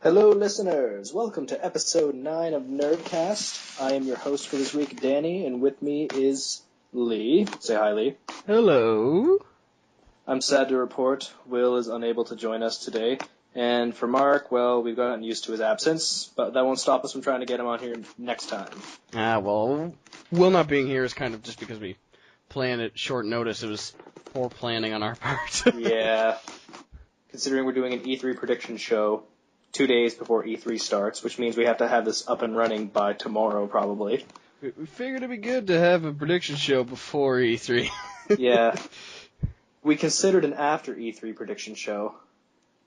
Hello, listeners. Welcome to episode 9 of NERDcast. I am your host for this week, Danny, and with me is Lee. Say hi, Lee. Hello. I'm sad to report Will is unable to join us today. And for Mark, well, we've gotten used to his absence, but that won't stop us from trying to get him on here next time. Well, Will not being here is kind of just because we planned at short notice. It was poor planning on our part. Yeah. Considering we're doing an E3 prediction show 2 days before E3 starts, which means we have to have this up and running by tomorrow, probably. We figured it'd be good to have a prediction show before E3. Yeah. We considered an after E3 prediction show,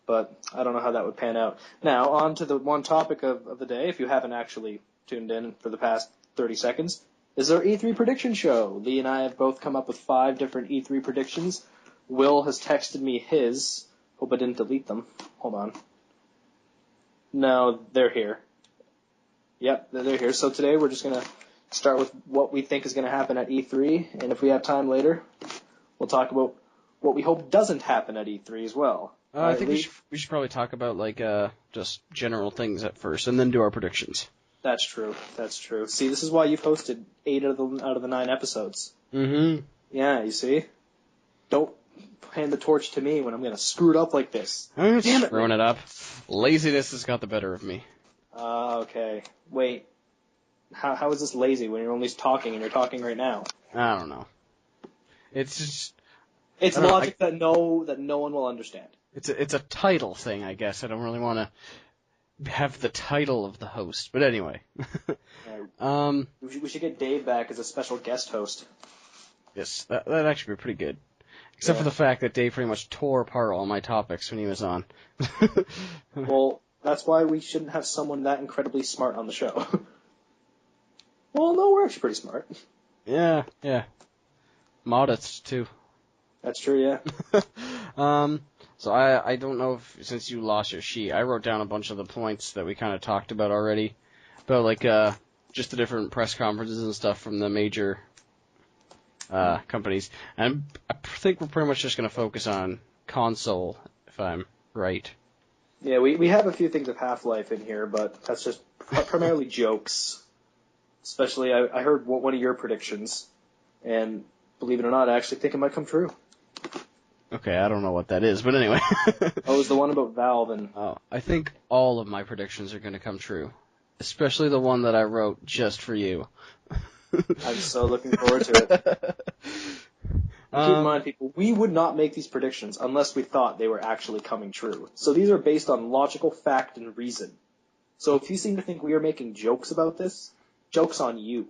but I don't know how that would pan out. Now, on to the one topic of the day, if you haven't actually tuned in for the past 30 seconds, is our E3 prediction show. Lee and I have both come up with 5 different E3 predictions. Will has texted me his. Hope I didn't delete them. Hold on. No, they're here. Yep, they're here. So today we're just going to start with what we think is going to happen at E3, and if we have time later, we'll talk about what we hope doesn't happen at E3 as well. I think we should probably talk about just general things at first, and then do our predictions. That's true. See, this is why you've hosted 8 out of the 9 episodes. Mm-hmm. Yeah, you see? Don't hand the torch to me when I'm going to screw it up like this. Damn it. Screwing it up. Laziness has got the better of me. Okay. Wait. How is this lazy when you're only talking and you're talking right now? I don't know. It's just... It's logic that no one will understand. It's a title thing, I guess. I don't really want to have the title of the host, but anyway. We should get Dave back as a special guest host. Yes, that'd actually be pretty good. Except for the fact that Dave pretty much tore apart all my topics when he was on. Well, that's why we shouldn't have someone that incredibly smart on the show. Well, no, we're actually pretty smart. Yeah. Modest, too. That's true, yeah. So I don't know if, since you lost your sheet, I wrote down a bunch of the points that we kind of talked about already. About, just the different press conferences and stuff from the major companies. And I think we're pretty much just going to focus on console, if I'm right. Yeah, we have a few things of Half-Life in here, but that's just primarily jokes. Especially, I heard one of your predictions, and believe it or not, I actually think it might come true. Okay, I don't know what that is, but anyway. It was the one about Valve and... Oh, I think all of my predictions are going to come true. Especially the one that I wrote just for you. I'm so looking forward to it. Keep in mind, people, we would not make these predictions unless we thought they were actually coming true. So these are based on logical fact and reason. So if you seem to think we are making jokes about this, joke's on you.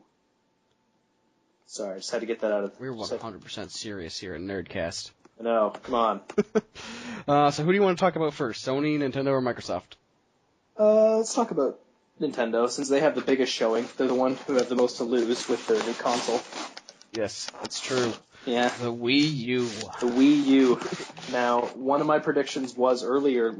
Sorry, I just had to get that out of... We're 100% serious here at NERDcast. No, come on. So who do you want to talk about first? Sony, Nintendo, or Microsoft? Let's talk about Nintendo, since they have the biggest showing. They're the one who have the most to lose with their new console. Yes, that's true. Yeah. The Wii U. The Wii U. Now, one of my predictions was earlier,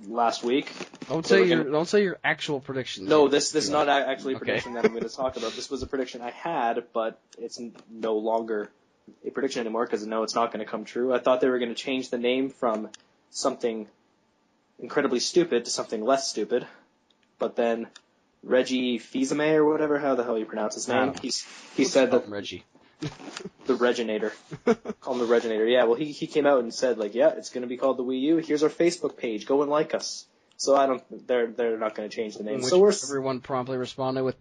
last week. Don't say your actual predictions. No, this is not actually a prediction that I'm going to talk about. This was a prediction I had, but it's no longer a prediction anymore because I know it's not going to come true. I thought they were going to change the name from something incredibly stupid to something less stupid, but then Reggie Fils-Aimé or whatever, how the hell you pronounce his name, he said that Reggie. The Reginator. Call him the Reginator. Yeah, well, he came out and said, yeah, it's going to be called the Wii U. Here's our Facebook page. Go and like us. So they're not going to change the name. Everyone promptly responded with,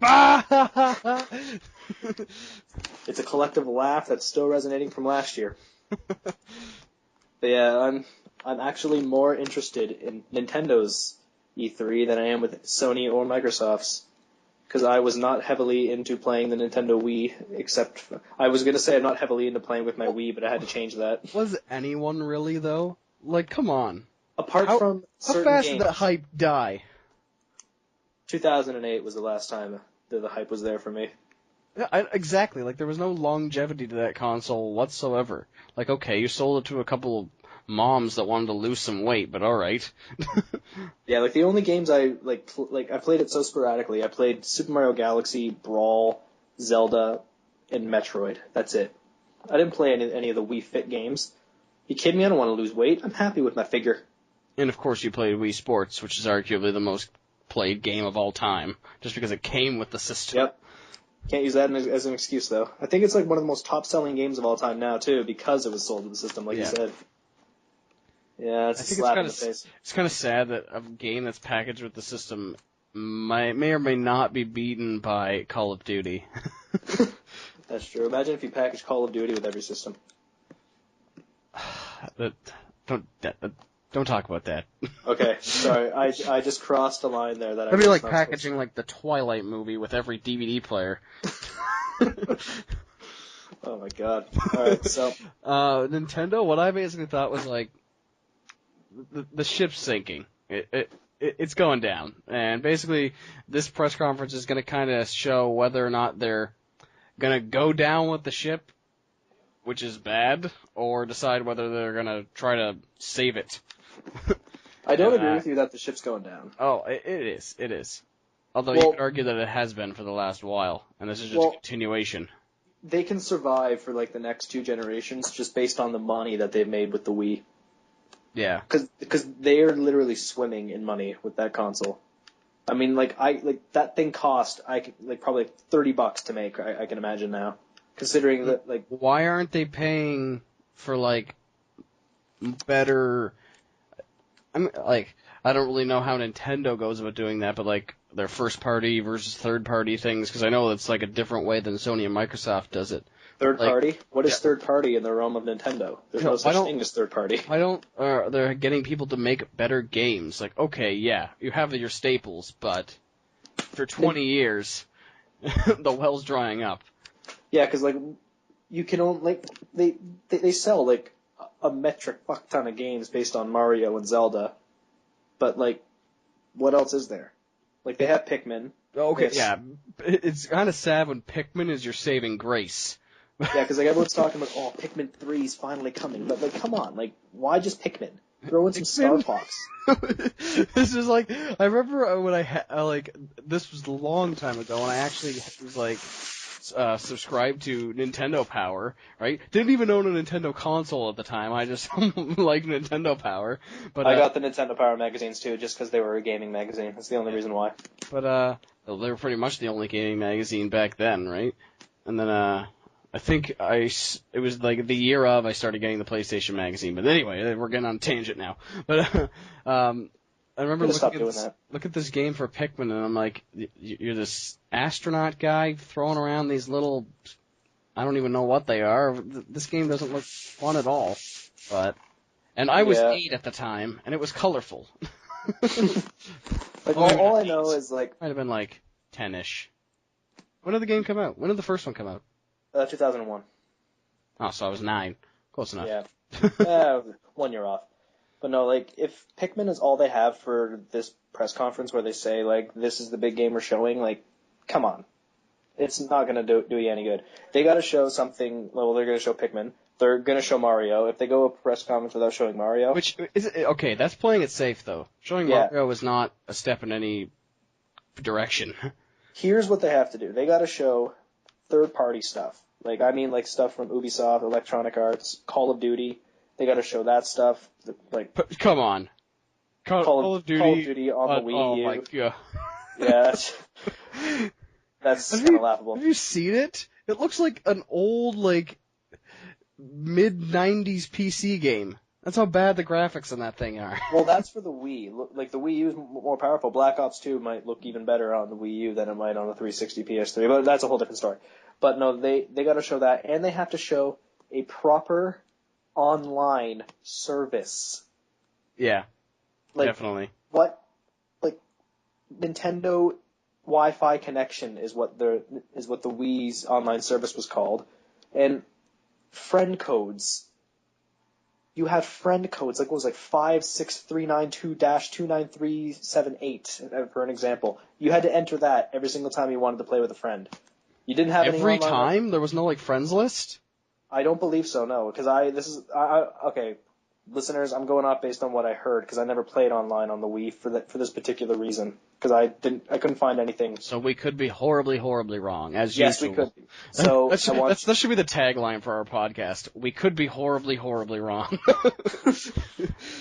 It's a collective laugh that's still resonating from last year. But yeah, I'm actually more interested in Nintendo's E3 than I am with Sony or Microsoft's. Because I was not heavily into playing the Nintendo Wii, I was going to say I'm not heavily into playing with my Wii, but I had to change that. Was anyone really, though? Come on. Apart from certain how fast games, did that hype die? 2008 was the last time the hype was there for me. Yeah, exactly. There was no longevity to that console whatsoever. Okay, you sold it to a couple of moms that wanted to lose some weight, but alright. Yeah, the only games I played it so sporadically. I played Super Mario Galaxy, Brawl, Zelda, and Metroid. That's it. I didn't play any of the Wii Fit games. You kidding me? I don't want to lose weight. I'm happy with my figure. And of course you played Wii Sports, which is arguably the most played game of all time, just because it came with the system. Yep. Can't use that as an excuse, though. I think it's like one of the most top-selling games of all time now, too, because it was sold with the system, like you said. Yeah, it's a slap in the face. It's kind of sad that a game that's packaged with the system may or may not be beaten by Call of Duty. That's true. Imagine if you packaged Call of Duty with every system. Don't talk about that. Okay, sorry. I just crossed a line there that That'd be like packaging like the Twilight movie with every DVD player. Oh my god. Alright, so Nintendo, what I basically thought was like the ship's sinking. It's going down. And basically this press conference is gonna kinda show whether or not they're gonna go down with the ship, which is bad, or decide whether they're gonna try to save it. I don't agree with you that the ship's going down. Oh, it is. Although you could argue that it has been for the last while, and this is just a continuation. They can survive for like the next 2 generations just based on the money that they've made with the Wii. Yeah. Because they are literally swimming in money with that console. I mean, that thing cost probably $30 to make. I can imagine now, considering that like. Why aren't they paying for like better? I mean, like, I don't really know how Nintendo goes about doing that, but like their first party versus third party things, because I know it's like a different way than Sony and Microsoft does it. Third party? What is third party in the realm of Nintendo? There's no such thing as third party. They're getting people to make better games. Like, okay, yeah, you have your staples, but for 20 years, the well's drying up. Yeah, because like you can only they sell like a metric fuck ton of games based on Mario and Zelda, but like, what else is there? Like they have Pikmin. Okay, yeah, it's kind of sad when Pikmin is your saving grace. Yeah, because like everyone's talking about, oh, Pikmin 3 is finally coming, but like, come on, like, why just Pikmin? Throw in some Star Fox. This is like, I remember when this was a long time ago, when I actually was like, subscribed to Nintendo Power, right? Didn't even own a Nintendo console at the time. I just liked Nintendo Power. But I got the Nintendo Power magazines too, just because they were a gaming magazine. That's the only reason why. But they were pretty much the only gaming magazine back then, right? And then I think it was like the year of I started getting the PlayStation magazine. But anyway, we're getting on a tangent now. But I remember look at this game for Pikmin, and I'm like, you're this astronaut guy throwing around these little, I don't even know what they are. This game doesn't look fun at all. And I was 8 at the time, and it was colorful. Like all I know is like might have been like 10-ish. When did the game come out? When did the first one come out? 2001. Oh, so I was 9. Close enough. Yeah. 1 year off. But no, like, if Pikmin is all they have for this press conference where they say, like, this is the big game we're showing, like, come on. It's not going to do you any good. They got to show something. Well, they're going to show Pikmin. They're going to show Mario. If they go a press conference without showing Mario. Which, okay, that's playing it safe, though. Showing Mario is not a step in any direction. Here's what they have to do. They got to show third-party stuff. Like, I mean, like, stuff from Ubisoft, Electronic Arts, Call of Duty. They got to show that stuff. Like, come on, Call of Duty on the Wii U. Oh my god. Yeah, that's kind of laughable. Have you seen it? It looks like an old, like, mid-90s PC game. That's how bad the graphics on that thing are. Well, that's for the Wii. Like, the Wii U is more powerful. Black Ops 2 might look even better on the Wii U than it might on the 360 PS3, but that's a whole different story. But no, they got to show that, and they have to show a proper online service. Yeah, like, definitely. What, like, Nintendo Wi-Fi connection is what the Wii's online service was called, and friend codes. You had friend codes, like, what was like 56392-29378, for an example. You had to enter that every single time you wanted to play with a friend. You didn't have any every online time? There was no, like, friends list? I don't believe so, no, because okay. listeners, I'm going off based on what I heard because I never played online on the Wii for this particular reason because I couldn't find anything. So we could be horribly, horribly wrong, as Yes, usual. we could be. So that should be the tagline for our podcast. We could be horribly, horribly wrong.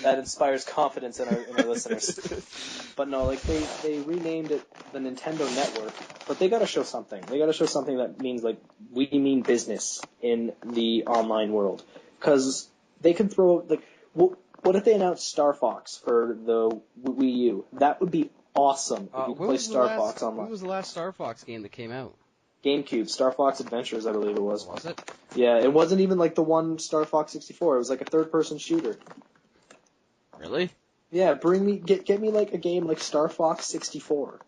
That inspires confidence in our listeners. But no, like they renamed it the Nintendo Network, but they got to show something. They got to show something that means like we mean business in the online world because they can throw like. What if they announced Star Fox for the Wii U? That would be awesome if you could play Star Fox online. When was the last Star Fox game that came out? GameCube, Star Fox Adventures, I believe it was. Was it? Yeah, it wasn't even like the one Star Fox 64. It was like a third-person shooter. Really? Yeah, get me like a game like Star Fox 64.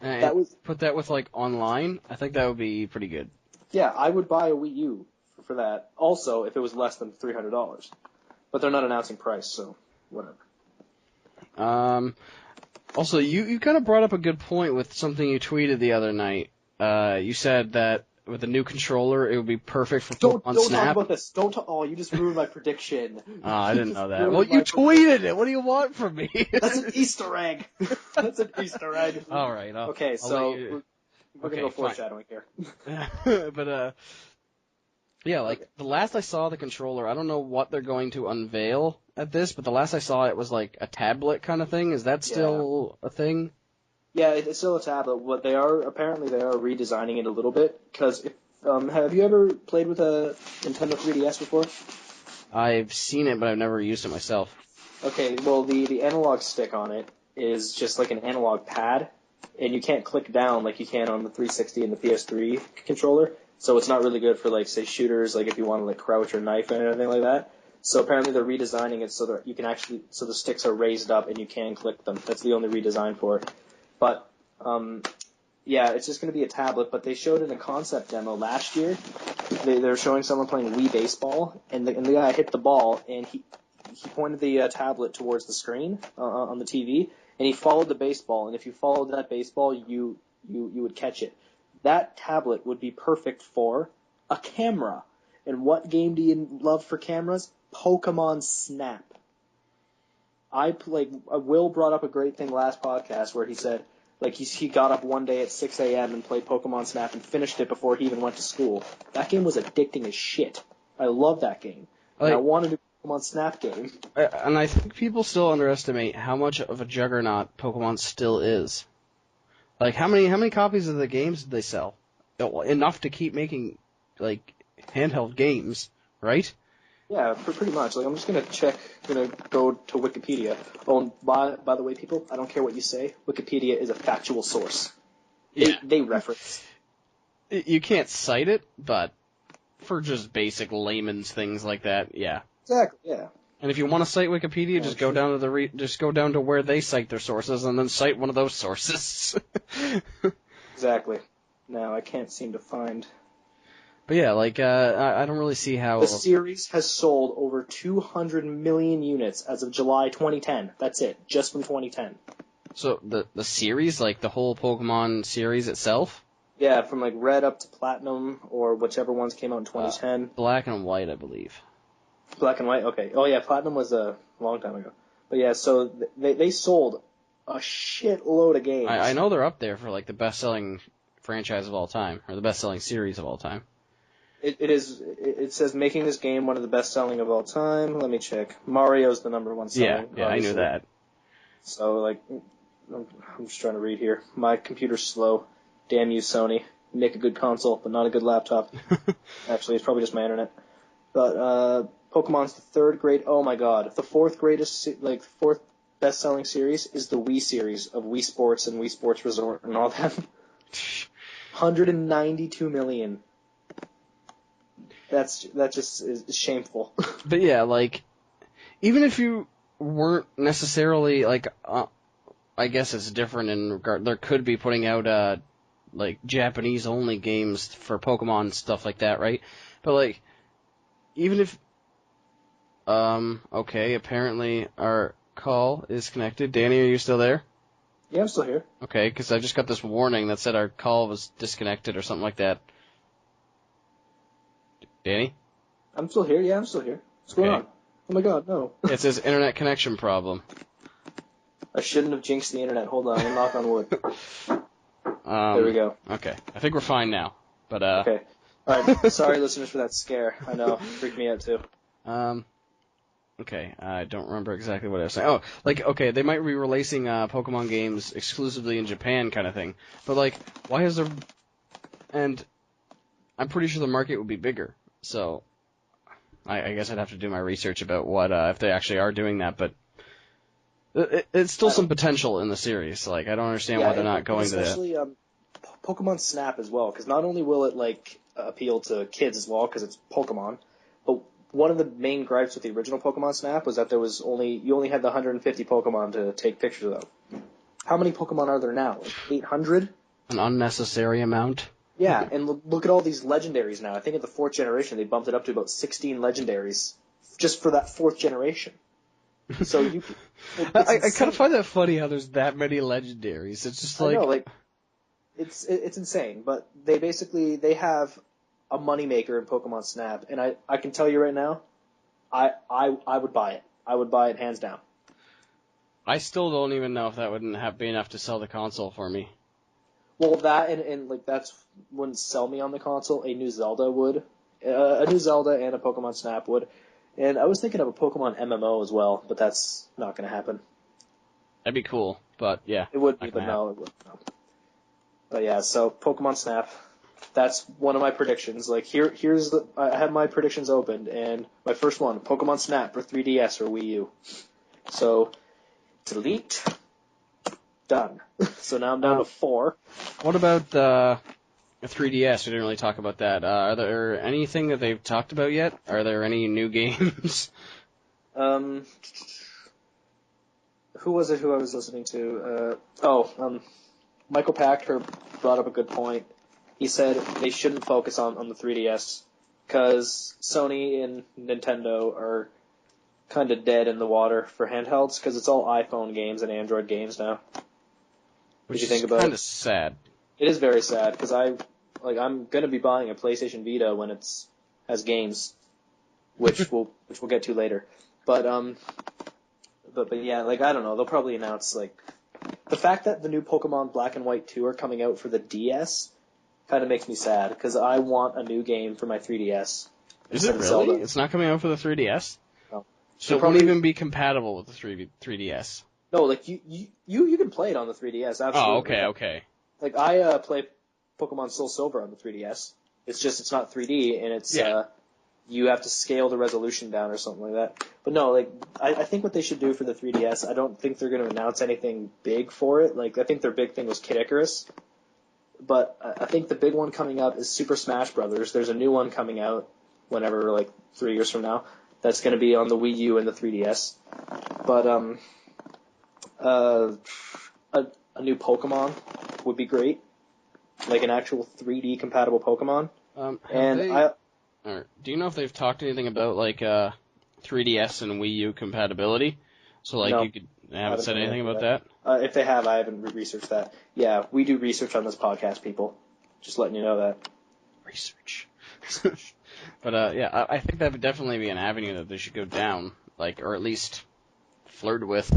And put that with like online. I think that would be pretty good. Yeah, I would buy a Wii U for that. Also, if it was less than $300. But they're not announcing price, so whatever. Also, you kind of brought up a good point with something you tweeted the other night. You said that with the new controller, it would be perfect for Pokemon Snap. Don't talk about this. Oh, you just ruined my prediction. Oh, I didn't know that. Well, you tweeted it. What do you want from me? That's an Easter egg. That's an Easter egg. All right. Okay, so we're going to go foreshadowing here. But, yeah, like, the last I saw the controller, I don't know what they're going to unveil at this, but the last I saw it was like a tablet kind of thing. Is that still a thing? Yeah, it's still a tablet. What they are redesigning it a little bit. Because have you ever played with a Nintendo 3DS before? I've seen it, but I've never used it myself. Okay, well the analog stick on it is just like an analog pad, and you can't click down like you can on the 360 and the PS3 controller. So it's not really good for, like, say, shooters, like if you want to, like, crouch or knife or anything like that. So apparently they're redesigning it so that you can actually, so the sticks are raised up and you can click them. That's the only redesign for it. But, yeah, it's just going to be a tablet, but they showed in a concept demo last year. They're showing someone playing Wii Baseball, and the guy hit the ball, and he pointed the tablet towards the screen on the TV, and he followed the baseball, and if you followed that baseball, you would catch it. That tablet would be perfect for a camera. And what game do you love for cameras? Pokemon Snap. Will brought up a great thing last podcast where he said, like, he got up one day at 6 a.m. and played Pokemon Snap and finished it before he even went to school. That game was addicting as shit. I love that game. And I wanted a Pokemon Snap game. And I think people still underestimate how much of a juggernaut Pokemon still is. Like, how many copies of the games did they sell? Enough to keep making, like, handheld games, right? Yeah, pretty much. Like, I'm just gonna go to Wikipedia. Oh, and by the way, people, I don't care what you say. Wikipedia is a factual source. Yeah. They reference. You can't cite it, but for just basic layman's things like that, yeah. Exactly, yeah. And if you want to cite Wikipedia, just go down to just go down to where they cite their sources, and then cite one of those sources. Exactly. No, I can't seem to find. But yeah, like I don't really see how the series has sold over 200 million units as of July 2010. That's it, just from 2010. So the series, like the whole Pokemon series itself? Yeah, from like Red up to Platinum, or whichever ones came out in 2010. Black and White, I believe. Black and White, okay. Oh yeah, Platinum was a long time ago. But yeah, so they sold a shitload of games. I know they're up there for like the best-selling franchise of all time, or the best-selling series of all time. It says making this game one of the best-selling of all time. Let me check. Mario's the number one selling. Yeah, I knew that. So, like, I'm just trying to read here. My computer's slow. Damn you, Sony. You make a good console, but not a good laptop. Actually, it's probably just my internet. But, Pokemon's the third great. Oh my god. The fourth best-selling series is the Wii series of Wii Sports and Wii Sports Resort and all that. 192 million. That just is shameful. But yeah, like, even if you weren't necessarily, like, I guess it's different in regard, there could be putting out, like, Japanese-only games for Pokemon and stuff like that, right? But, like, even if, okay, apparently our call is connected. Danny, are you still there? Yeah, I'm still here. Okay, because I just got this warning that said our call was disconnected or something like that. Danny? I'm still here. Yeah, I'm still here. What's going on? Oh my god, no. It says internet connection problem. I shouldn't have jinxed the internet. Hold on, I'm knock on wood. There we go. Okay, I think we're fine now. But Okay. Alright, sorry listeners for that scare. I know, it freaked me out too. Okay, I don't remember exactly what I was saying. Oh, like, okay, they might be releasing Pokemon games exclusively in Japan kind of thing. But, like, why is there... And I'm pretty sure the market would be bigger. So, I guess I'd have to do my research about what, if they actually are doing that. But it's still some potential in the series. Like, I don't understand why they're not going to that. Especially Pokemon Snap as well, because not only will it, like, appeal to kids as well, because it's Pokemon, but one of the main gripes with the original Pokemon Snap was that you only had the 150 Pokemon to take pictures of. How many Pokemon are there now? Like 800? An unnecessary amount? Yeah, and look at all these legendaries now. I think in the 4th generation they bumped it up to about 16 legendaries just for that 4th generation. So you, I kind of find that funny how there's that many legendaries. It's just like... I know, like, it's insane, but they have a moneymaker in Pokemon Snap, and I can tell you right now, I would buy it. I would buy it hands down. I still don't even know if that wouldn't be enough to sell the console for me. Well, that and like wouldn't sell me on the console. A new Zelda would, a new Zelda and a Pokemon Snap would, and I was thinking of a Pokemon MMO as well, but that's not going to happen. That'd be cool, but yeah, it would be, but no, it wouldn't. No. But yeah, so Pokemon Snap. That's one of my predictions. Like I have my predictions opened, and my first one, Pokemon Snap for 3DS or Wii U. So, delete, done. So now I'm down to 4. What about the 3DS? We didn't really talk about that. Are there anything that they've talked about yet? Are there any new games? Who was it who I was listening to? Michael Pachter brought up a good point. He said they shouldn't focus on the 3DS because Sony and Nintendo are kind of dead in the water for handhelds because it's all iPhone games and Android games now. Which you think about is kind of sad. It is very sad because I'm going to be buying a PlayStation Vita when it has games, which we'll get to later. But yeah, like I don't know, they'll probably announce like the fact that the new Pokemon Black and White 2 are coming out for the DS. Kind of makes me sad, because I want a new game for my 3DS. Is it really? Zelda. It's not coming out for the 3DS? No. So it won't even be compatible with the 3DS? No, like, you can play it on the 3DS, absolutely. Oh, okay. Like, I play Pokemon Soul Silver on the 3DS. It's just, it's not 3D, and it's, you have to scale the resolution down or something like that. But no, like, I think what they should do for the 3DS, I don't think they're going to announce anything big for it. Like, I think their big thing was Kid Icarus. But I think the big one coming up is Super Smash Brothers. There's a new one coming out whenever, like 3 years from now. That's going to be on the Wii U and the 3DS. But a new Pokemon would be great, like an actual 3D compatible Pokemon. Do you know if they've talked anything about like 3DS and Wii U compatibility? So like you haven't said anything about that? If they have, I haven't researched that. Yeah, we do research on this podcast, people. Just letting you know that. Research. But yeah, I think that would definitely be an avenue that they should go down, like, or at least flirt with.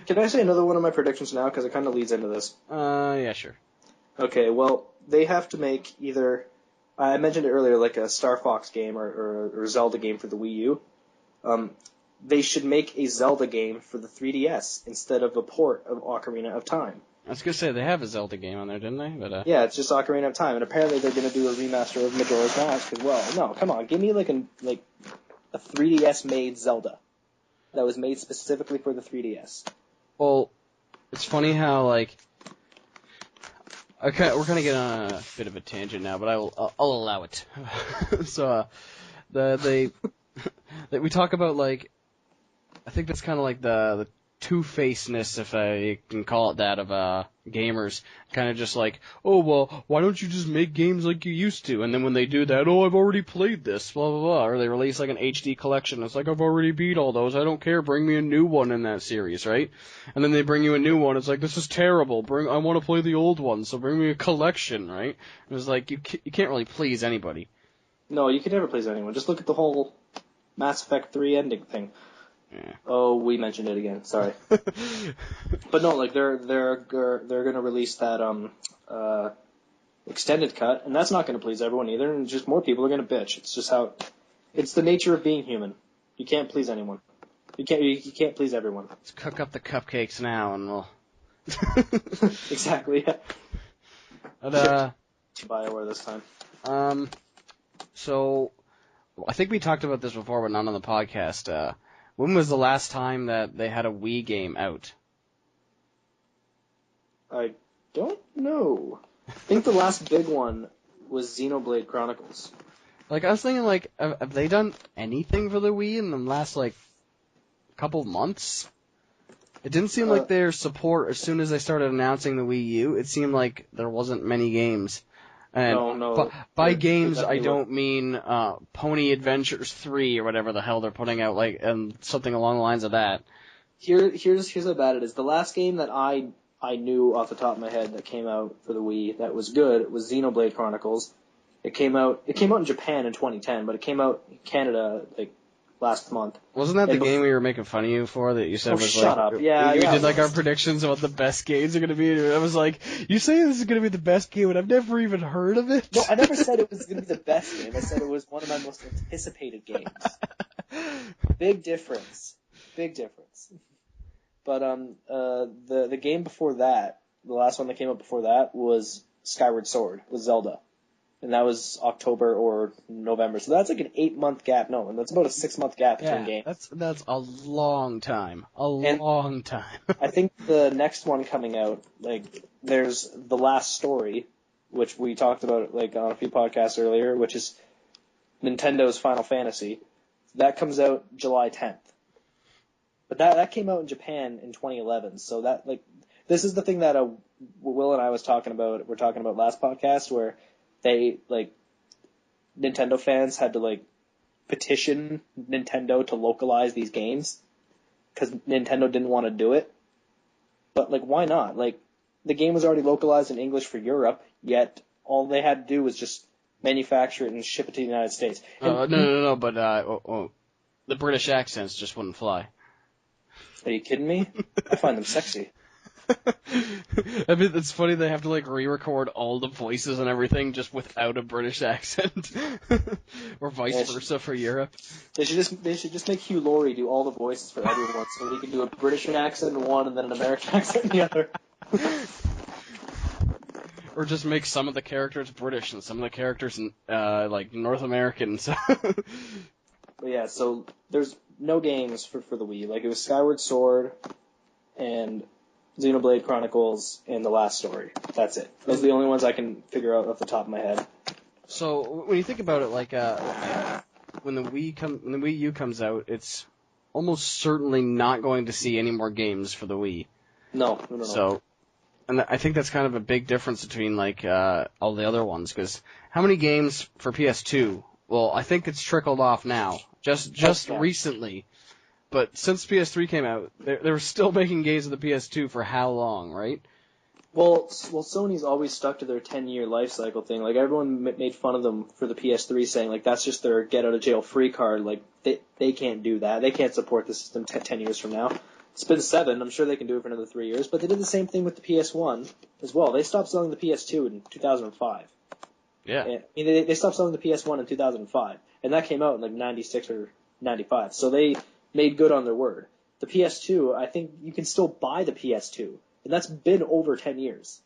Can I say another one of my predictions now? Because it kind of leads into this. Yeah, sure. Okay, well, they have to make either, I mentioned it earlier, like a Star Fox game or a Zelda game for the Wii U. They should make a Zelda game for the 3DS instead of a port of Ocarina of Time. I was going to say, they have a Zelda game on there, didn't they? But yeah, it's just Ocarina of Time, and apparently they're going to do a remaster of Majora's Mask as well. No, come on, give me like a 3DS-made Zelda that was made specifically for the 3DS. Well, it's funny how, like, okay, we're going to get on a bit of a tangent now, but I'll allow it. So, we talk about, like, I think that's kind of like the two-facedness, if I can call it that, of gamers. Kind of just like, oh, well, why don't you just make games like you used to? And then when they do that, oh, I've already played this, blah, blah, blah. Or they release like an HD collection. It's like, I've already beat all those. I don't care. Bring me a new one in that series, right? And then they bring you a new one. It's like, this is terrible. I want to play the old one, so bring me a collection, right? It was like, you can't really please anybody. No, you can never please anyone. Just look at the whole Mass Effect 3 ending thing. Yeah. Oh, we mentioned it again. Sorry. But no, like they're gonna release that extended cut, and that's not gonna please everyone either. And just more people are gonna bitch. It's just how it's the nature of being human. You can't please anyone. You can't please everyone. Let's cook up the cupcakes now, and we'll. Exactly. Yeah. But BioWare this time. So I think we talked about this before, but not on the podcast. When was the last time that they had a Wii game out? I don't know. I think the last big one was Xenoblade Chronicles. Like, I was thinking, like, have they done anything for the Wii in the last, like, couple months? It didn't seem like their support, as soon as they started announcing the Wii U, it seemed like there wasn't many games. And No. By games, I don't mean Pony Adventures 3 or whatever the hell they're putting out, like, and something along the lines of that. Here's how bad it is. The last game that I knew off the top of my head that came out for the Wii that was good was Xenoblade Chronicles. It came out in Japan in 2010, but it came out in Canada like last month. Wasn't that the game we were making fun of you for that you said was shut like... up. Yeah, we did like our predictions of what the best games are going to be, and I was like, you say this is going to be the best game, and I've never even heard of it? No, I never said it was going to be the best game. I said it was one of my most anticipated games. Big difference. But the game before that, the last one that came out before that was Skyward Sword, with Zelda. And that was October or November. So that's like an 8-month gap. No, and that's about a 6-month gap between games. That's a long time. Long time. I think the next one coming out, like, there's The Last Story, which we talked about like on a few podcasts earlier, which is Nintendo's Final Fantasy. That comes out July 10th. But that came out in Japan in 2011. So that, like, this is the thing that Will and I were talking about last podcast, where they, like, Nintendo fans had to, like, petition Nintendo to localize these games because Nintendo didn't want to do it. But, like, why not? Like, the game was already localized in English for Europe, yet all they had to do was just manufacture it and ship it to the United States. No, but the British accents just wouldn't fly. Are you kidding me? I find them sexy. I mean, it's funny they have to, like, re-record all the voices and everything just without a British accent. Or vice versa for Europe. They should just make Hugh Laurie do all the voices for everyone, so he can do a British accent in one and then an American accent in the other. Or just make some of the characters British and some of the characters like North American. So. But yeah, so there's no games for the Wii. Like, it was Skyward Sword and Xenoblade Chronicles and The Last Story. That's it. Those are the only ones I can figure out off the top of my head. So when you think about it, like when the Wii U comes out, it's almost certainly not going to see any more games for the Wii. No. So, and I think that's kind of a big difference between like all the other ones, because how many games for PS2? Well, I think it's trickled off now, just recently. But since PS3 came out, they were still making games of the PS2 for how long, right? Well, Sony's always stuck to their 10-year life cycle thing. Like, everyone made fun of them for the PS3, saying, like, that's just their get-out-of-jail-free card. Like, they can't do that. They can't support the system 10 years from now. It's been 7. I'm sure they can do it for another 3 years. But they did the same thing with the PS1 as well. They stopped selling the PS2 in 2005. Yeah. I mean, they stopped selling the PS1 in 2005. And that came out in, like, 96 or 95. So they made good on their word. The PS2, I think you can still buy the PS2, and that's been over 10 years.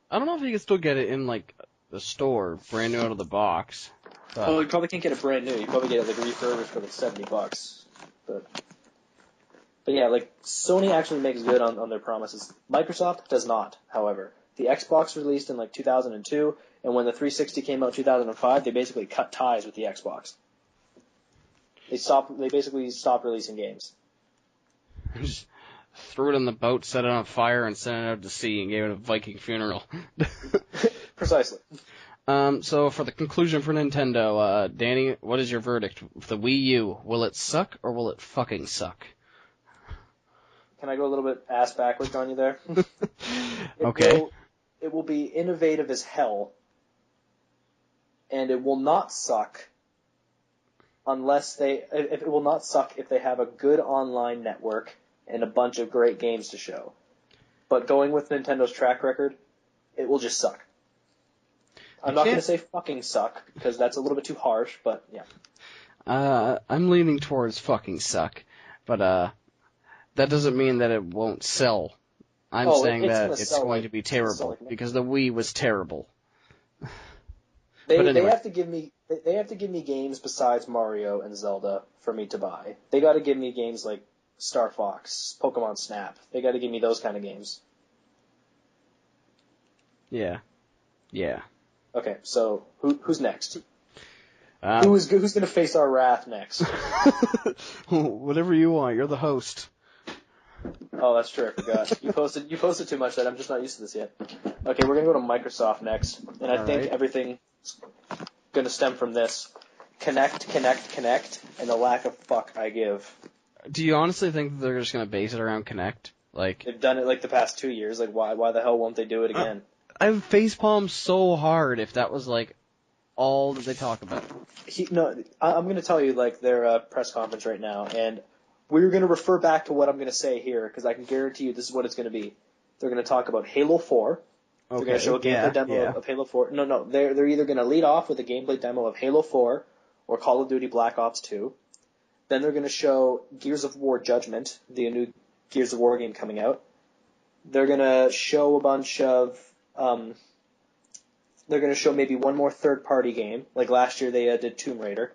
I don't know if you can still get it in, like, the store, brand new out of the box. Oh, you probably can't get it brand new. You probably get it, like, refurbished for, like, $70. But yeah, like, Sony actually makes good on their promises. Microsoft does not, however. The Xbox released in, like, 2002, and when the 360 came out in 2005, they basically cut ties with the Xbox. They basically stopped releasing games. Just threw it on the boat, set it on fire, and sent it out to sea and gave it a Viking funeral. Precisely. So for the conclusion for Nintendo, Danny, what is your verdict? The Wii U, will it suck or will it fucking suck? Can I go a little bit ass backwards on you there? Okay. It will be innovative as hell, and it will not suck it will not suck if they have a good online network and a bunch of great games to show. But going with Nintendo's track record, it will just suck. I'm not going to say fucking suck, because that's a little bit too harsh, but yeah. I'm leaning towards fucking suck, but that doesn't mean that it won't sell. I'm saying that it's going to be terrible, because the Wii was terrible. They have to give me games besides Mario and Zelda for me to buy. They got to give me games like Star Fox, Pokemon Snap. They got to give me those kind of games. Yeah. Okay, so who's next? Who's going to face our wrath next? Whatever you want. You're the host. Oh, that's true. I forgot. You posted too much that I'm just not used to this yet. Okay, we're gonna go to Microsoft next, and I think everything's gonna stem from this: connect, and the lack of fuck I give. Do you honestly think that they're just gonna base it around Connect? Like they've done it like the past 2 years. Like why the hell won't they do it again? I facepalm so hard if that was like all that they talk about. I'm gonna tell you like their press conference right now, and we're going to refer back to what I'm going to say here, because I can guarantee you this is what it's going to be. They're going to talk about Halo 4. Okay, they're going to show a gameplay demo of Halo 4. No, they're either going to lead off with a gameplay demo of Halo 4 or Call of Duty Black Ops 2. Then they're going to show Gears of War Judgment, the new Gears of War game coming out. They're going to show a bunch of... they're going to show maybe one more third-party game. Like last year they did Tomb Raider.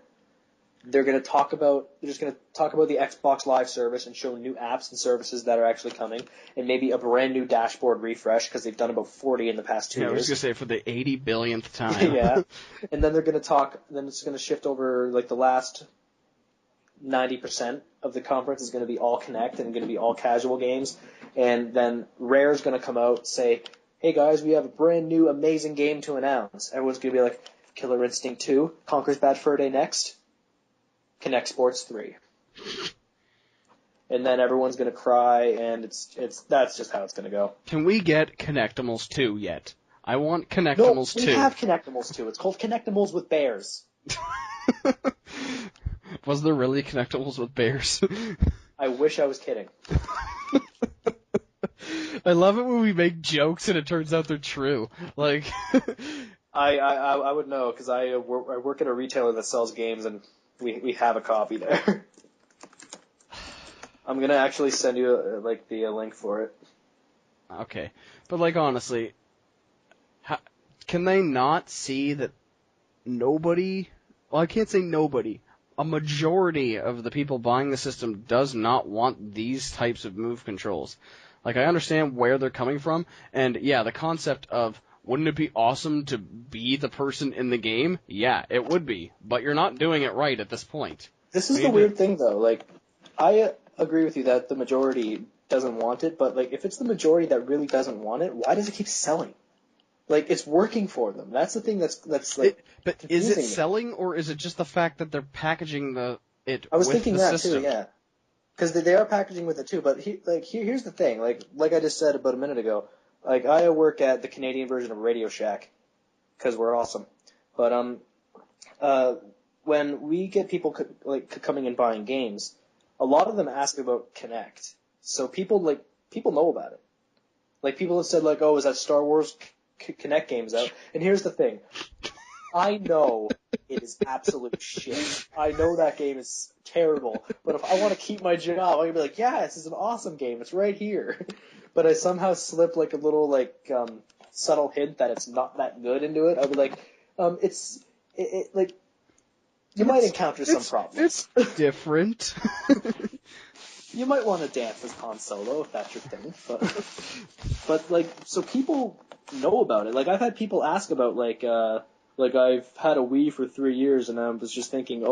They're just going to talk about the Xbox Live service and show new apps and services that are actually coming, and maybe a brand new dashboard refresh, because they've done about 40 in the past 2 years. I was going to say for the 80 billionth time. Yeah. And then they're going to then it's going to shift over, like the last 90% of the conference is going to be all Connect and going to be all casual games. And then Rare's going to come out, say, hey guys, we have a brand new amazing game to announce. Everyone's going to be like, Killer Instinct 2, Conker's Bad Fur Day next. Connect Sports 3. And then everyone's going to cry, and that's just how it's going to go. Can we get Connectimals 2 yet? I want Connectimals 2. No, we have Connectimals 2. It's called Connectimals with Bears. Was there really Connectimals with bears? I wish I was kidding. I love it when we make jokes and it turns out they're true. Like, I would know, because I work at a retailer that sells games, and we have a copy there. I'm gonna actually send you the link for it. Okay, but like honestly, can they not see that nobody? Well, I can't say nobody. A majority of the people buying the system does not want these types of move controls. Like, I understand where they're coming from, and yeah, the concept of wouldn't it be awesome to be the person in the game? Yeah, it would be, but you're not doing it right at this point. This is the weird thing, though. Like, I agree with you that the majority doesn't want it, but like, if it's the majority that really doesn't want it, why does it keep selling? Like, it's working for them. That's the thing that's like. But is it selling, or is it just the fact that they're packaging it? I was with thinking the that system? too, yeah. Because they are packaging with it too. But here's the thing. Like I just said about a minute ago. Like, I work at the Canadian version of Radio Shack, because we're awesome. But when we get people coming and buying games, a lot of them ask about Kinect. So people know about it. Like, people have said like, oh, is that Star Wars Kinect games out? And here's the thing. I know it is absolute shit. I know that game is terrible. But if I want to keep my job, I'm going to be like, yeah, this is an awesome game. It's right here. But I somehow slip like a little subtle hint that it's not that good into it. I'll be like, you might encounter some problems. It's different. You might want to dance as Han Solo if that's your thing. But so people know about it. Like, I've had people ask about I've had a Wii for 3 years, and I was just thinking,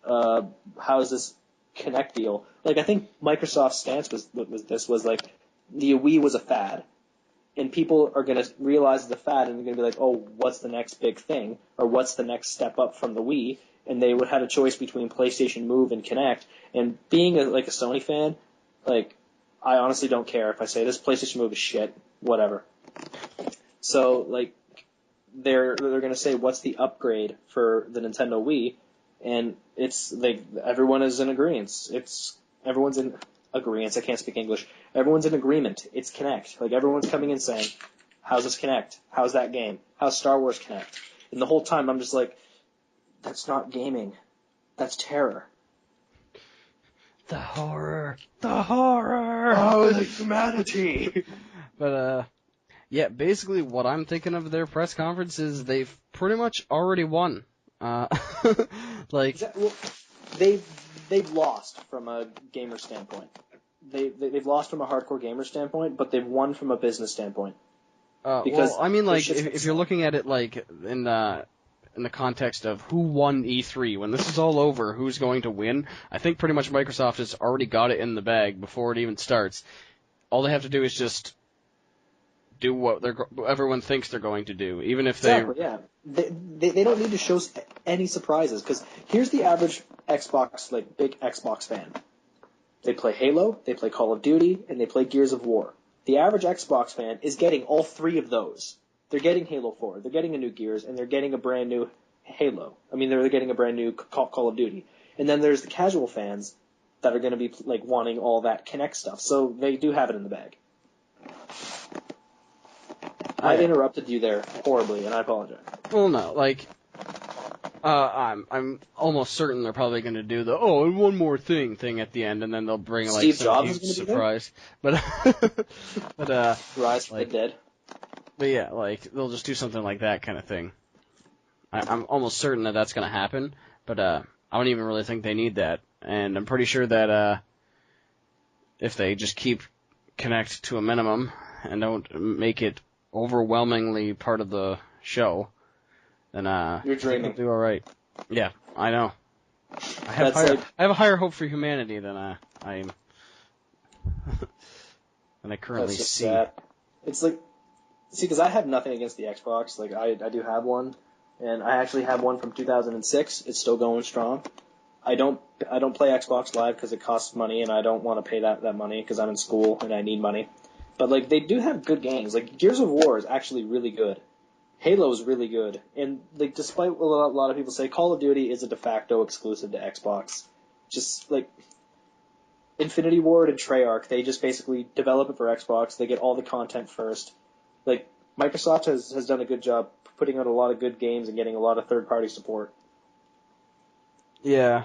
how's this Kinect deal? Like, I think Microsoft's stance was like, the Wii was a fad, and people are going to realize the fad, and they're going to be like, oh, what's the next big thing, or what's the next step up from the Wii? And they would have a choice between PlayStation Move and Kinect. And being a Sony fan, like, I honestly don't care if I say this PlayStation Move is shit, whatever. So, like, they're going to say, what's the upgrade for the Nintendo Wii? And it's like everyone is in agreement. Everyone's in agreement. I can't speak English. Everyone's in agreement. It's Kinect. Like everyone's coming in saying, "How's this Kinect? How's that game? How's Star Wars Kinect?" And the whole time I'm just like, "That's not gaming. That's terror." The horror. The horror. Oh, the humanity. But yeah, basically what I'm thinking of their press conference is they've pretty much already won. Like, Well, they've lost from a gamer standpoint. They've lost from a hardcore gamer standpoint, but they've won from a business standpoint. well, I mean, like, if you're looking at it like in the context of who won E3, when this is all over, who's going to win, I think pretty much Microsoft has already got it in the bag before it even starts. All they have to do is just do what everyone thinks they're going to do, even if they... Exactly, yeah. They don't need to show any surprises, because here's the average Xbox, like, big Xbox fan. They play Halo, they play Call of Duty, and they play Gears of War. The average Xbox fan is getting all three of those. They're getting Halo 4, they're getting a new Gears, and they're getting a brand new Halo. I mean, they're getting a brand new Call of Duty. And then there's the casual fans that are going to be, like, wanting all that Kinect stuff. So they do have it in the bag. I interrupted you there horribly, and I apologize. Well, no, like, I'm almost certain they're probably going to do the and one more thing at the end, and then they'll bring like Steve some Jobs huge is surprise. But Rise from the Dead. But yeah, like they'll just do something like that kind of thing. I'm almost certain that that's going to happen, but I don't even really think they need that, and I'm pretty sure that if they just keep Kinect to a minimum and don't make it overwhelmingly part of the show, then You're dreaming. They'll do all right. Yeah, I know. I have a higher hope for humanity than I currently see. Sad. It's like, see, because I have nothing against the Xbox. Like I do have one, and I actually have one from 2006. It's still going strong. I don't play Xbox Live because it costs money, and I don't want to pay that money because I'm in school and I need money. But like they do have good games. Like Gears of War is actually really good. Halo is really good, and like despite what a lot of people say, Call of Duty is a de facto exclusive to Xbox. Just like Infinity Ward and Treyarch, they just basically develop it for Xbox. They get all the content first. Like Microsoft has done a good job putting out a lot of good games and getting a lot of third-party support. Yeah.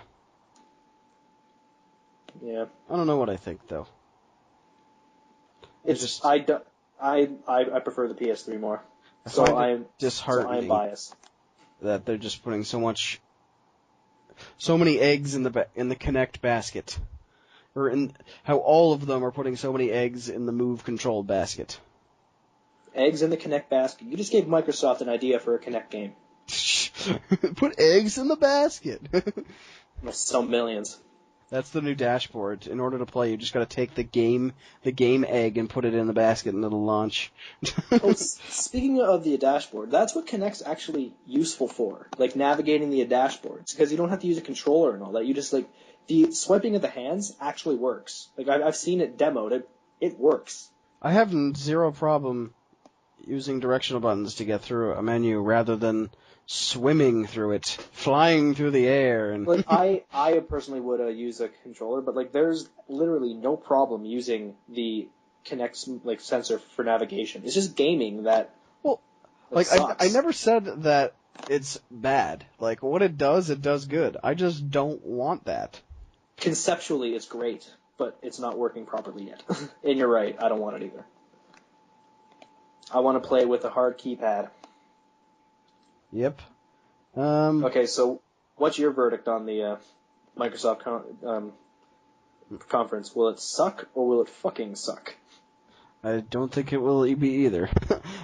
Yeah. I don't know what I think though. I prefer the PS3 more. So I'm biased. That they're just putting so many eggs in the Kinect basket, or in how all of them are putting so many eggs in the Move Control basket. Eggs in the Kinect basket. You just gave Microsoft an idea for a Kinect game. Put eggs in the basket. I'll sell millions. That's the new dashboard. In order to play, you just got to take the game egg and put it in the basket, and it'll launch. Speaking of the dashboard, that's what Kinect's actually useful for, like navigating the dashboards, because you don't have to use a controller and all that. You just like the swiping of the hands actually works. Like I've seen it demoed. It works. I have zero problem using directional buttons to get through a menu rather than swimming through it, flying through the air, and like I personally would use a controller, but like there's literally no problem using the Kinect's like sensor for navigation. It's just gaming that. Well, like I never said that it's bad. Like what it does good. I just don't want that. Conceptually, it's great, but it's not working properly yet. And you're right, I don't want it either. I want to play with a hard keypad. Yep. Okay, so what's your verdict on the Microsoft conference? Will it suck or will it fucking suck? I don't think it will be either.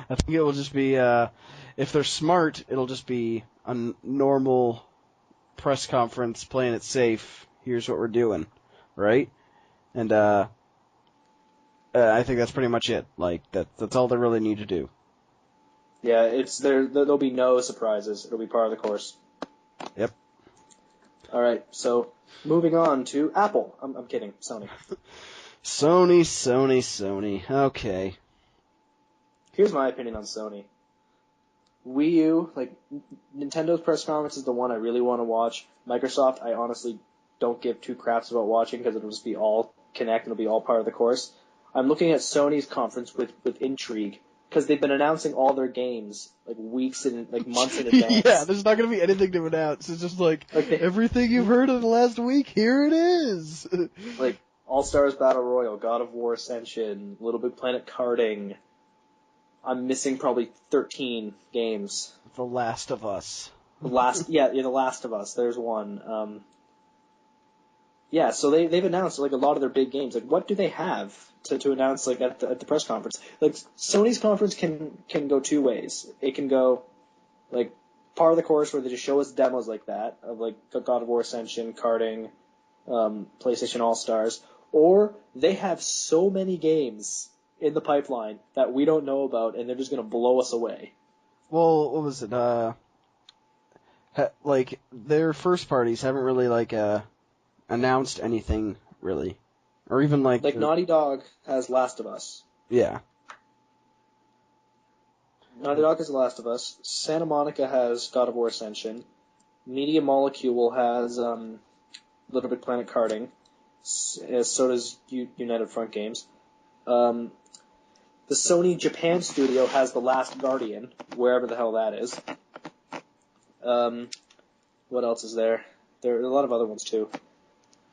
I think it will just be, if they're smart, it'll just be a normal press conference, playing it safe. Here's what we're doing, right? And I think that's pretty much it. Like that's all they really need to do. Yeah, there'll be no surprises. It'll be part of the course. Yep. All right, so moving on to Apple. I'm kidding, Sony. Sony. Okay. Here's my opinion on Sony. Wii U, like, Nintendo's press conference is the one I really want to watch. Microsoft, I honestly don't give two craps about watching because it'll just be all Kinect and it'll be all part of the course. I'm looking at Sony's conference with intrigue because they've been announcing all their games like weeks and like months in advance. Yeah, there's not going to be anything to announce. It's just like everything you've heard in the last week, here it is. Like All-Stars Battle Royale, God of War Ascension, Little Big Planet Karting. I'm missing probably 13 games. The Last of Us. The Last of Us. There's one. Yeah, so they've announced like a lot of their big games. Like, what do they have to announce like at the press conference? Like, Sony's conference can go two ways. It can go like part of the course where they just show us demos like that of like God of War Ascension, karting, PlayStation All Stars, or they have so many games in the pipeline that we don't know about, and they're just gonna blow us away. Well, what was it? Like their first parties haven't really like announced anything really, or even like Naughty Dog has Last of Us. Yeah. Naughty Dog has The Last of Us. Santa Monica has God of War Ascension. Media Molecule has Little Big Planet Karting. So does United Front Games. The Sony Japan studio has The Last Guardian, wherever the hell that is. What else is there? There are a lot of other ones too.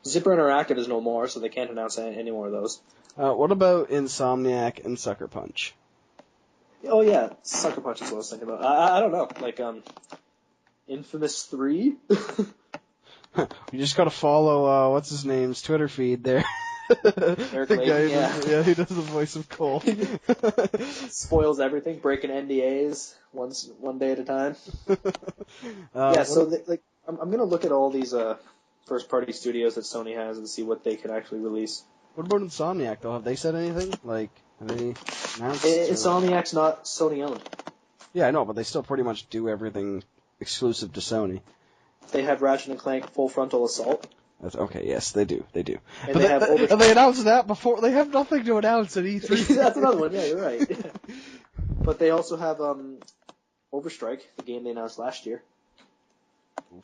Zipper Interactive is no more, so they can't announce any more of those. What about Insomniac and Sucker Punch? Oh yeah, Sucker Punch is what I was thinking about. I don't know, like Infamous 3? You just gotta follow what's his name's Twitter feed there. Eric Layton, he does the voice of Cole. Spoils everything, breaking NDAs one day at a time. I'm gonna look at all these first party studios that Sony has and see what they can actually release. What about Insomniac though? Have they said anything? Like, have they announced? Insomniac's not Sony owned. Yeah, I know, but they still pretty much do everything exclusive to Sony. They have Ratchet and Clank Full Frontal Assault. That's okay. Yes, they do. They do. And but they announced that before. They have nothing to announce at E3. That's another one. Yeah, you're right. But they also have Overstrike, the game they announced last year.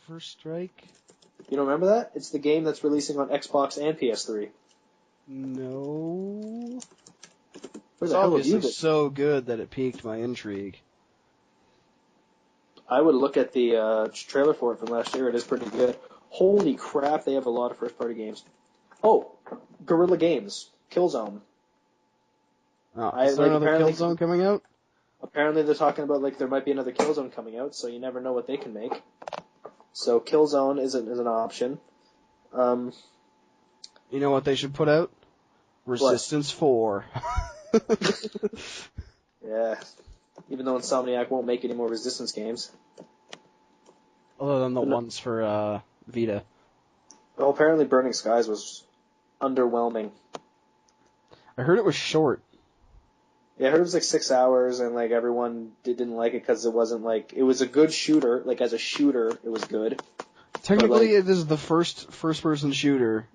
Overstrike? You don't remember that? It's the game that's releasing on Xbox and PS3. No. Where It's the hell have you obviously been? so good that it piqued my intrigue. I would look at the trailer for it from last year. It is pretty good. Holy crap, they have a lot of first-party games. Oh, Guerrilla Games, Killzone. Oh, is there another Killzone coming out? Apparently they're talking about like there might be another Killzone coming out, so you never know what they can make. So Killzone is an option. You know what they should put out? Resistance 4. Yeah. Even though Insomniac won't make any more Resistance games. Other than the ones for Vita. Well, apparently Burning Skies was underwhelming. I heard it was short. Yeah, I heard it was like 6 hours, and like everyone didn't like it because it wasn't like it was a good shooter. Like as a shooter, it was good. Technically, it is the first-person shooter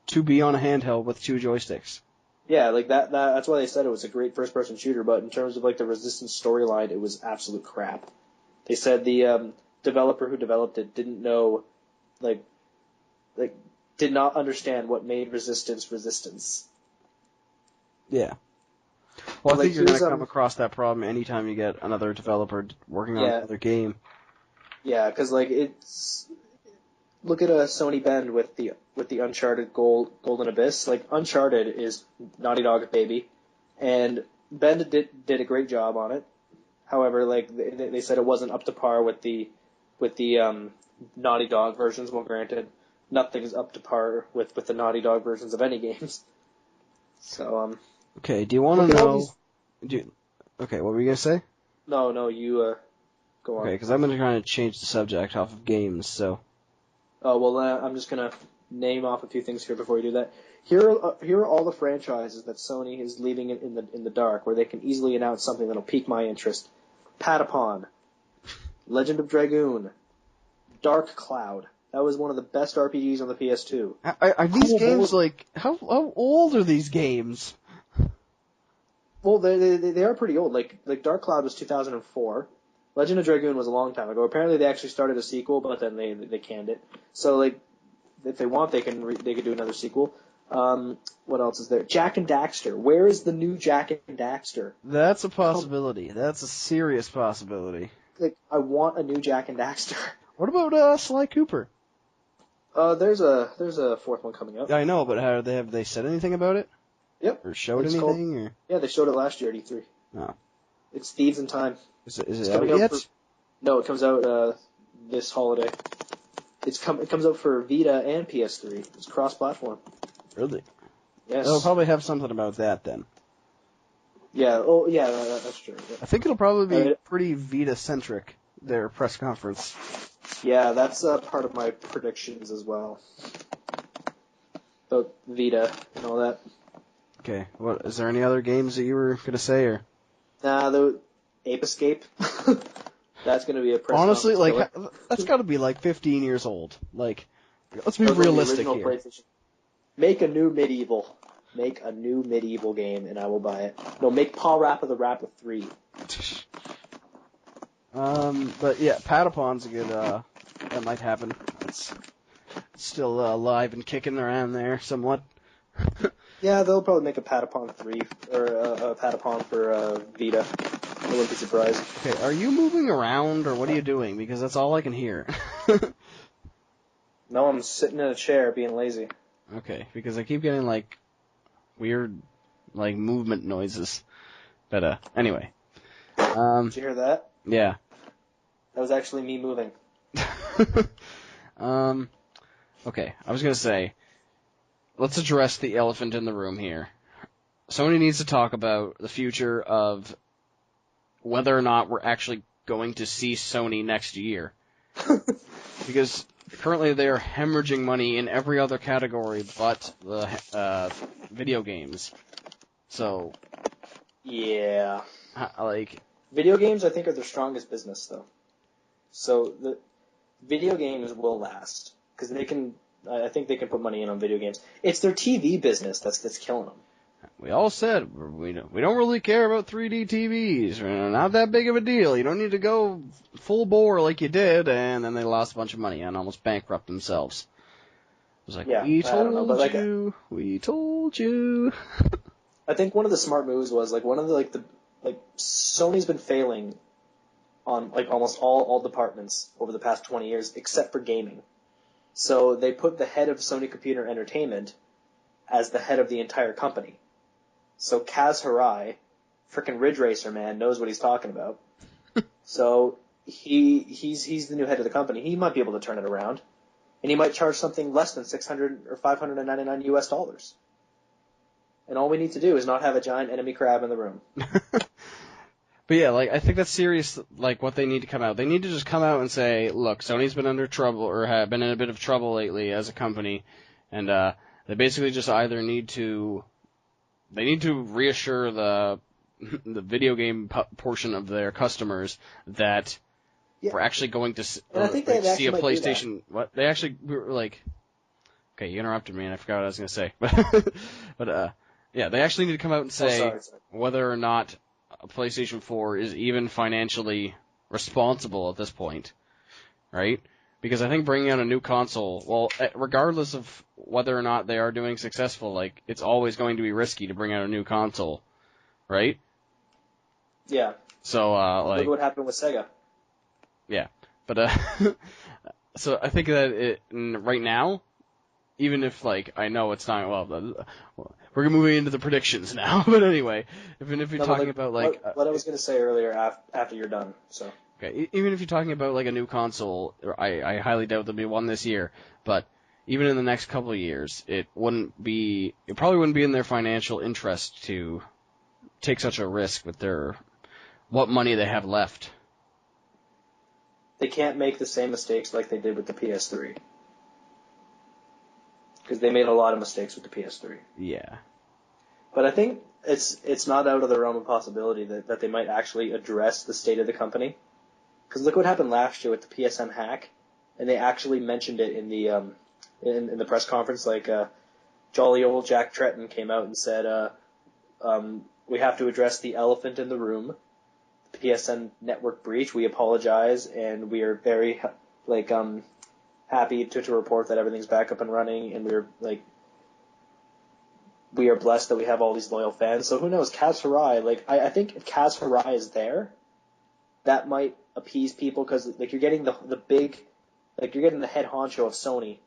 to be on a handheld with 2 joysticks. Yeah, like that's why they said it was a great first-person shooter. But in terms of like the Resistance storyline, it was absolute crap. They said the developer who developed it didn't know, like did not understand what made Resistance. Yeah. Well, I think you're going to come across that problem anytime you get another developer working on another game. Yeah, because like it's look at Sony Bend with the Uncharted Golden Abyss. Like Uncharted is Naughty Dog baby, and Bend did a great job on it. However, like they said it wasn't up to par with the Naughty Dog versions. Well, granted, nothing's up to par with the Naughty Dog versions of any games. So Okay, do you want to know? Okay, what were you gonna say? No, you go on. Okay, because I'm gonna kind of change the subject off of games. So. Oh well, I'm just gonna name off a few things here before you do that. Here are all the franchises that Sony is leaving in the dark, where they can easily announce something that'll pique my interest. Patapon, Legend of Dragoon, Dark Cloud. That was one of the best RPGs on the PS2. Are these games like how old are these games? Well, they are pretty old. Like Dark Cloud was 2004. Legend of Dragoon was a long time ago. Apparently, they actually started a sequel, but then they canned it. So, like, if they want, they could do another sequel. What else is there? Jak and Daxter. Where is the new Jak and Daxter? That's a possibility. That's a serious possibility. Like, I want a new Jak and Daxter. What about Sly Cooper? There's a fourth one coming up. I know, but have they said anything about it? Yep. Or showed anything? Or? Yeah, they showed it last year at E3. No. It's Thieves in Time. Is it out yet? No, it comes out this holiday. It comes out for Vita and PS3. It's cross-platform. Really? Yes. They'll probably have something about that then. Yeah. Oh, yeah. That's true. Yeah. I think it'll probably be pretty Vita-centric, their press conference. Yeah, that's part of my predictions as well. About Vita and all that. Okay. What is there any other games that you were gonna say, or? Nah, the Ape Escape. That's gonna be a press honestly, conference. like that's got to be like 15 years old. Like, let's be realistic here. Make a new medieval game, and I will buy it. No, make Paw Rappa the Rappa 3. But yeah, Patapon's a good. That might happen. It's still alive and kicking around there somewhat. Yeah, they'll probably make a Patapon 3 or a Patapon for Vita. I wouldn't be surprised. Okay, are you moving around or what are you doing? Because that's all I can hear. No, I'm sitting in a chair being lazy. Okay, because I keep getting like weird like movement noises. But anyway. Did you hear that? Yeah. That was actually me moving. Okay, I was gonna say, let's address the elephant in the room here. Sony needs to talk about the future of whether or not we're actually going to see Sony next year. Because currently they are hemorrhaging money in every other category but the video games. So, yeah. Like, video games, I think, are their strongest business, though. So the video games will last because I think they can put money in on video games. It's their TV business that's killing them. We all said we don't really care about 3D TVs. We're not that big of a deal. You don't need to go full bore like you did, and then they lost a bunch of money and almost bankrupt themselves. It was like, yeah, we told you. I think one of the smart moves was like one of the Sony's been failing on like almost all departments over the past 20 years except for gaming. So they put the head of Sony Computer Entertainment as the head of the entire company. So Kaz Hirai, frickin' Ridge Racer man, knows what he's talking about. So he's the new head of the company. He might be able to turn it around, and he might charge something less than $600 or $599. And all we need to do is not have a giant enemy crab in the room. But yeah, like, I think that's serious, like, what they need to come out. They need to just come out and say, look, Sony's been under trouble, or have been in a bit of trouble lately as a company, and, they basically just either need to reassure the video game portion of their customers that we're actually going to see a PlayStation. What? They actually, we were like, okay, you interrupted me and I forgot what I was going to say. But, yeah, they actually need to come out and say whether or not a PlayStation 4 is even financially responsible at this point, right? Because I think bringing out a new console, well, regardless of whether or not they are doing successful, like, it's always going to be risky to bring out a new console, right? Yeah. So, like... Look what happened with Sega. Yeah. But, so I think that right now, even if, like, I know it's not, well, we're moving into the predictions now, but anyway, even if you're talking about, like... What I was going to say earlier after you're done, so... Okay, even if you're talking about, like, a new console, I highly doubt there'll be one this year, but even in the next couple of years, it probably wouldn't be in their financial interest to take such a risk with what money they have left. They can't make the same mistakes like they did with the PS3. Because they made a lot of mistakes with the PS3. Yeah. But I think it's not out of the realm of possibility that they might actually address the state of the company. Because look what happened last year with the PSN hack, and they actually mentioned it in the in the press conference. Like jolly old Jack Tretton came out and said, "We have to address the elephant in the room. PSN network breach. We apologize, and we are very happy to report that everything's back up and running, and we are blessed that we have all these loyal fans. So who knows, Kaz Hirai, I think if Kaz Hirai is there, that might appease people, because you're getting the big, you're getting the head honcho of Sony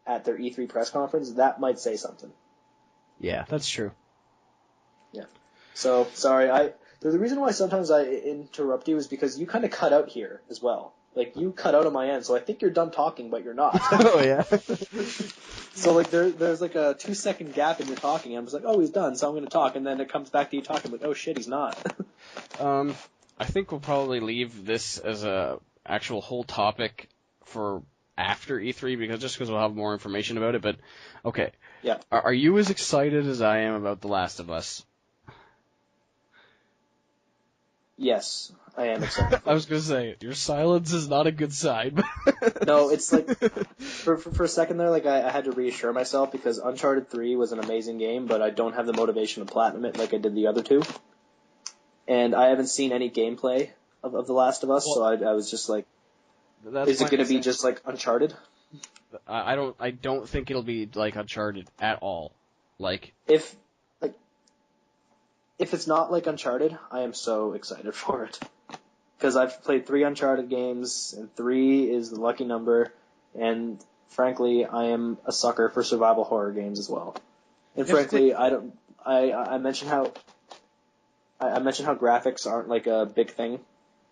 at their E3 press conference. That might say something. Yeah, that's true. Yeah. So sorry, the reason why sometimes I interrupt you is because you kind of cut out here as well. You cut out on my end, so I think you're done talking, but you're not. Oh yeah. So there's a 2-second gap in your talking. I'm just like, oh, he's done, so I'm going to talk, and then it comes back to you talking. Like, oh shit, he's not. I think we'll probably leave this as a actual whole topic for after E3 because we'll have more information about it. But okay, yeah. Are you as excited as I am about The Last of Us? Yes, I am excited. I was going to say, your silence is not a good sign. No, it's for a second there, I had to reassure myself, because Uncharted 3 was an amazing game, but I don't have the motivation to platinum it like I did the other two. And I haven't seen any gameplay of The Last of Us, so I was just like, is it going to be just like Uncharted? I don't think it'll be like Uncharted at all. If it's not like Uncharted, I am so excited for it. Because I've played 3 Uncharted games, and 3 is the lucky number, and frankly, I am a sucker for survival horror games as well. And frankly, I mentioned how graphics aren't a big thing,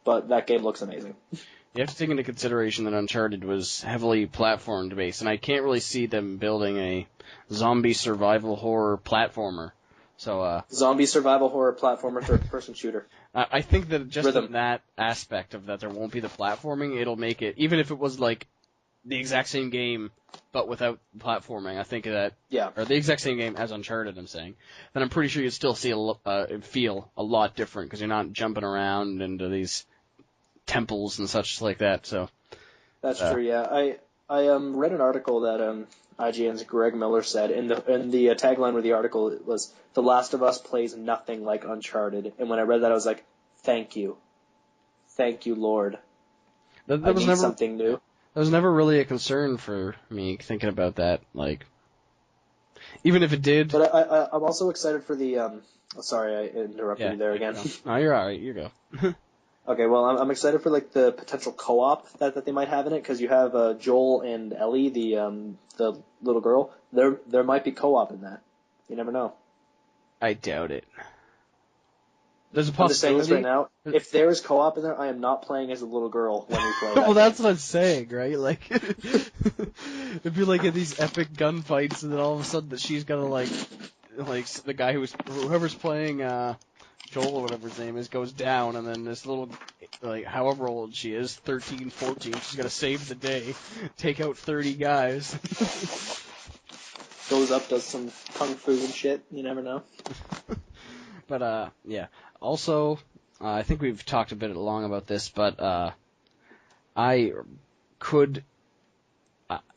but that game looks amazing. You have to take into consideration that Uncharted was heavily platform based, and I can't really see them building a zombie survival horror platformer. So, zombie survival horror platformer third-person shooter. I think that just in that aspect of that there won't be the platforming, it'll make it, even if it was the exact same game, but without platforming, I think that, or the exact same game as Uncharted, I'm saying, then I'm pretty sure you'd still feel a lot different, because you're not jumping around into these temples and such like that, so. That's true, yeah. I read an article that, IGN's Greg Miller said, in the tagline of the article it was, The Last of Us plays nothing like Uncharted. And when I read that, I was like, thank you. Thank you, Lord. That was never something new. That was never really a concern for me, thinking about that, even if it did. But I'm also excited for the, sorry, I interrupted you there again. No, you're alright, you go. Okay, well, I'm excited for the potential co-op that they might have in it, because you have Joel and Ellie, the little girl. There might be co-op in that. You never know. I doubt it. There's a possibility. I'm just saying this right now. If there is co-op in there, I am not playing as a little girl when we play. Well, that's what I'm saying, right? It'd be in these epic gunfights, and then all of a sudden that she's gotta the guy whoever's playing Joel or whatever his name is goes down, and then this little, however old she is, 13, 14, she's got to save the day, take out 30 guys. Goes up, does some kung fu and shit, you never know. But, yeah. Also, I think we've talked a bit long about this, but, I can't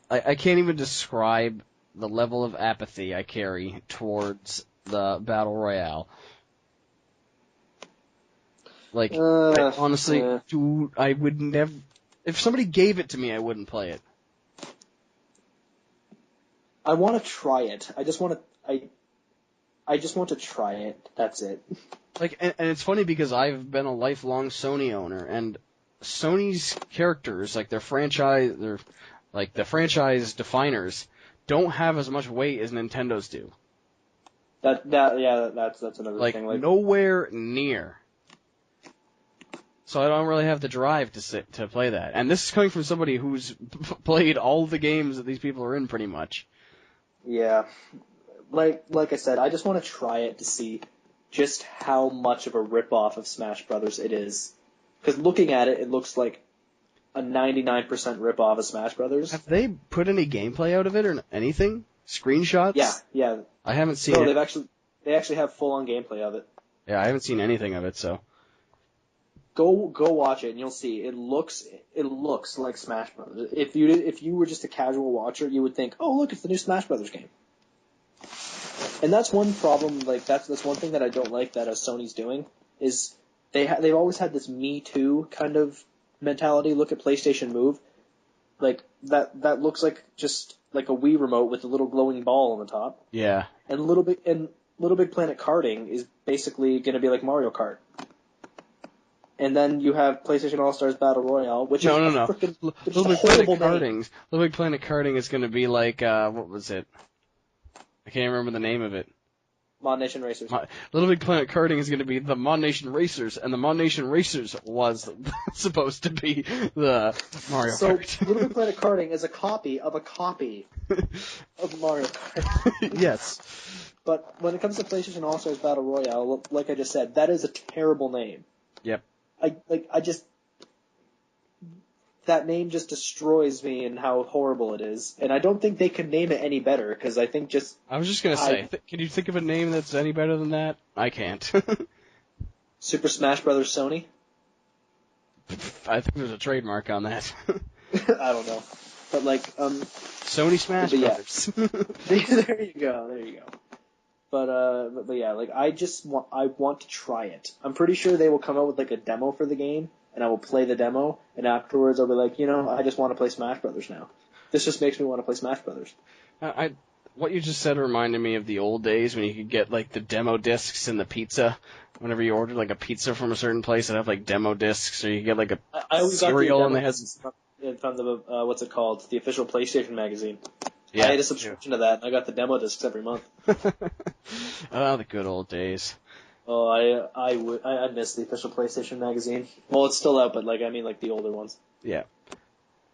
even describe the level of apathy I carry towards the Battle Royale. Honestly, dude, I would never. If somebody gave it to me, I wouldn't play it. I want to try it. I just want to try it. That's it. And it's funny because I've been a lifelong Sony owner, and Sony's characters, the franchise definers, don't have as much weight as Nintendo's do. That's another thing. Nowhere near. So I don't really have the drive to play that. And this is coming from somebody who's played all the games that these people are in, pretty much. Yeah. Like I said, I just want to try it to see just how much of a ripoff of Smash Brothers it is. Because looking at it, it looks like a 99% ripoff of Smash Brothers. Have they put any gameplay out of it or anything? Screenshots? Yeah. I haven't seen it. No, they actually have full-on gameplay of it. Yeah, I haven't seen anything of it, so. Go watch it and you'll see. It looks like Smash Brothers. If you were just a casual watcher, you would think, oh look, it's the new Smash Brothers game. And that's one problem. That's one thing that I don't like that Sony's doing is they've always had this Me Too kind of mentality. Look at PlayStation Move, like that looks like just like a Wii remote with a little glowing ball on the top. Yeah. And Little Big Planet karting is basically going to be like Mario Kart. And then you have PlayStation All-Stars Battle Royale, which is a freaking Little Big Planet Karting. Little Big Planet Karting is going to be like what was it? I can't remember the name of it. Mod Nation Racers. Little Big Planet Karting is going to be the Mod Nation Racers, and the Mod Nation Racers was supposed to be the Mario Kart. So Little Big Planet Karting is a copy of of Mario Kart. Yes. But when it comes to PlayStation All-Stars Battle Royale, like I just said, that is a terrible name. Yep. That name just destroys me and how horrible it is. And I don't think they can name it any better, because I think just... I was just going to say, can you think of a name that's any better than that? I can't. Super Smash Brothers Sony? I think there's a trademark on that. I don't know. But Sony Smash Brothers. There you go. But yeah, I want to try it. I'm pretty sure they will come out with like a demo for the game, and I will play the demo, and afterwards I'll be like, I just want to play Smash Brothers now. This just makes me want to play Smash Brothers. What you just said reminded me of the old days when you could get like the demo discs in the pizza. Whenever you ordered like a pizza from a certain place, it'd have like demo discs, or you could get like a cereal and it has from the what's it called? The official PlayStation magazine. Yeah, I had a subscription to that, and I got the demo discs every month. Oh, the good old days. Oh, I miss the official PlayStation magazine. Well, it's still out, but the older ones. Yeah.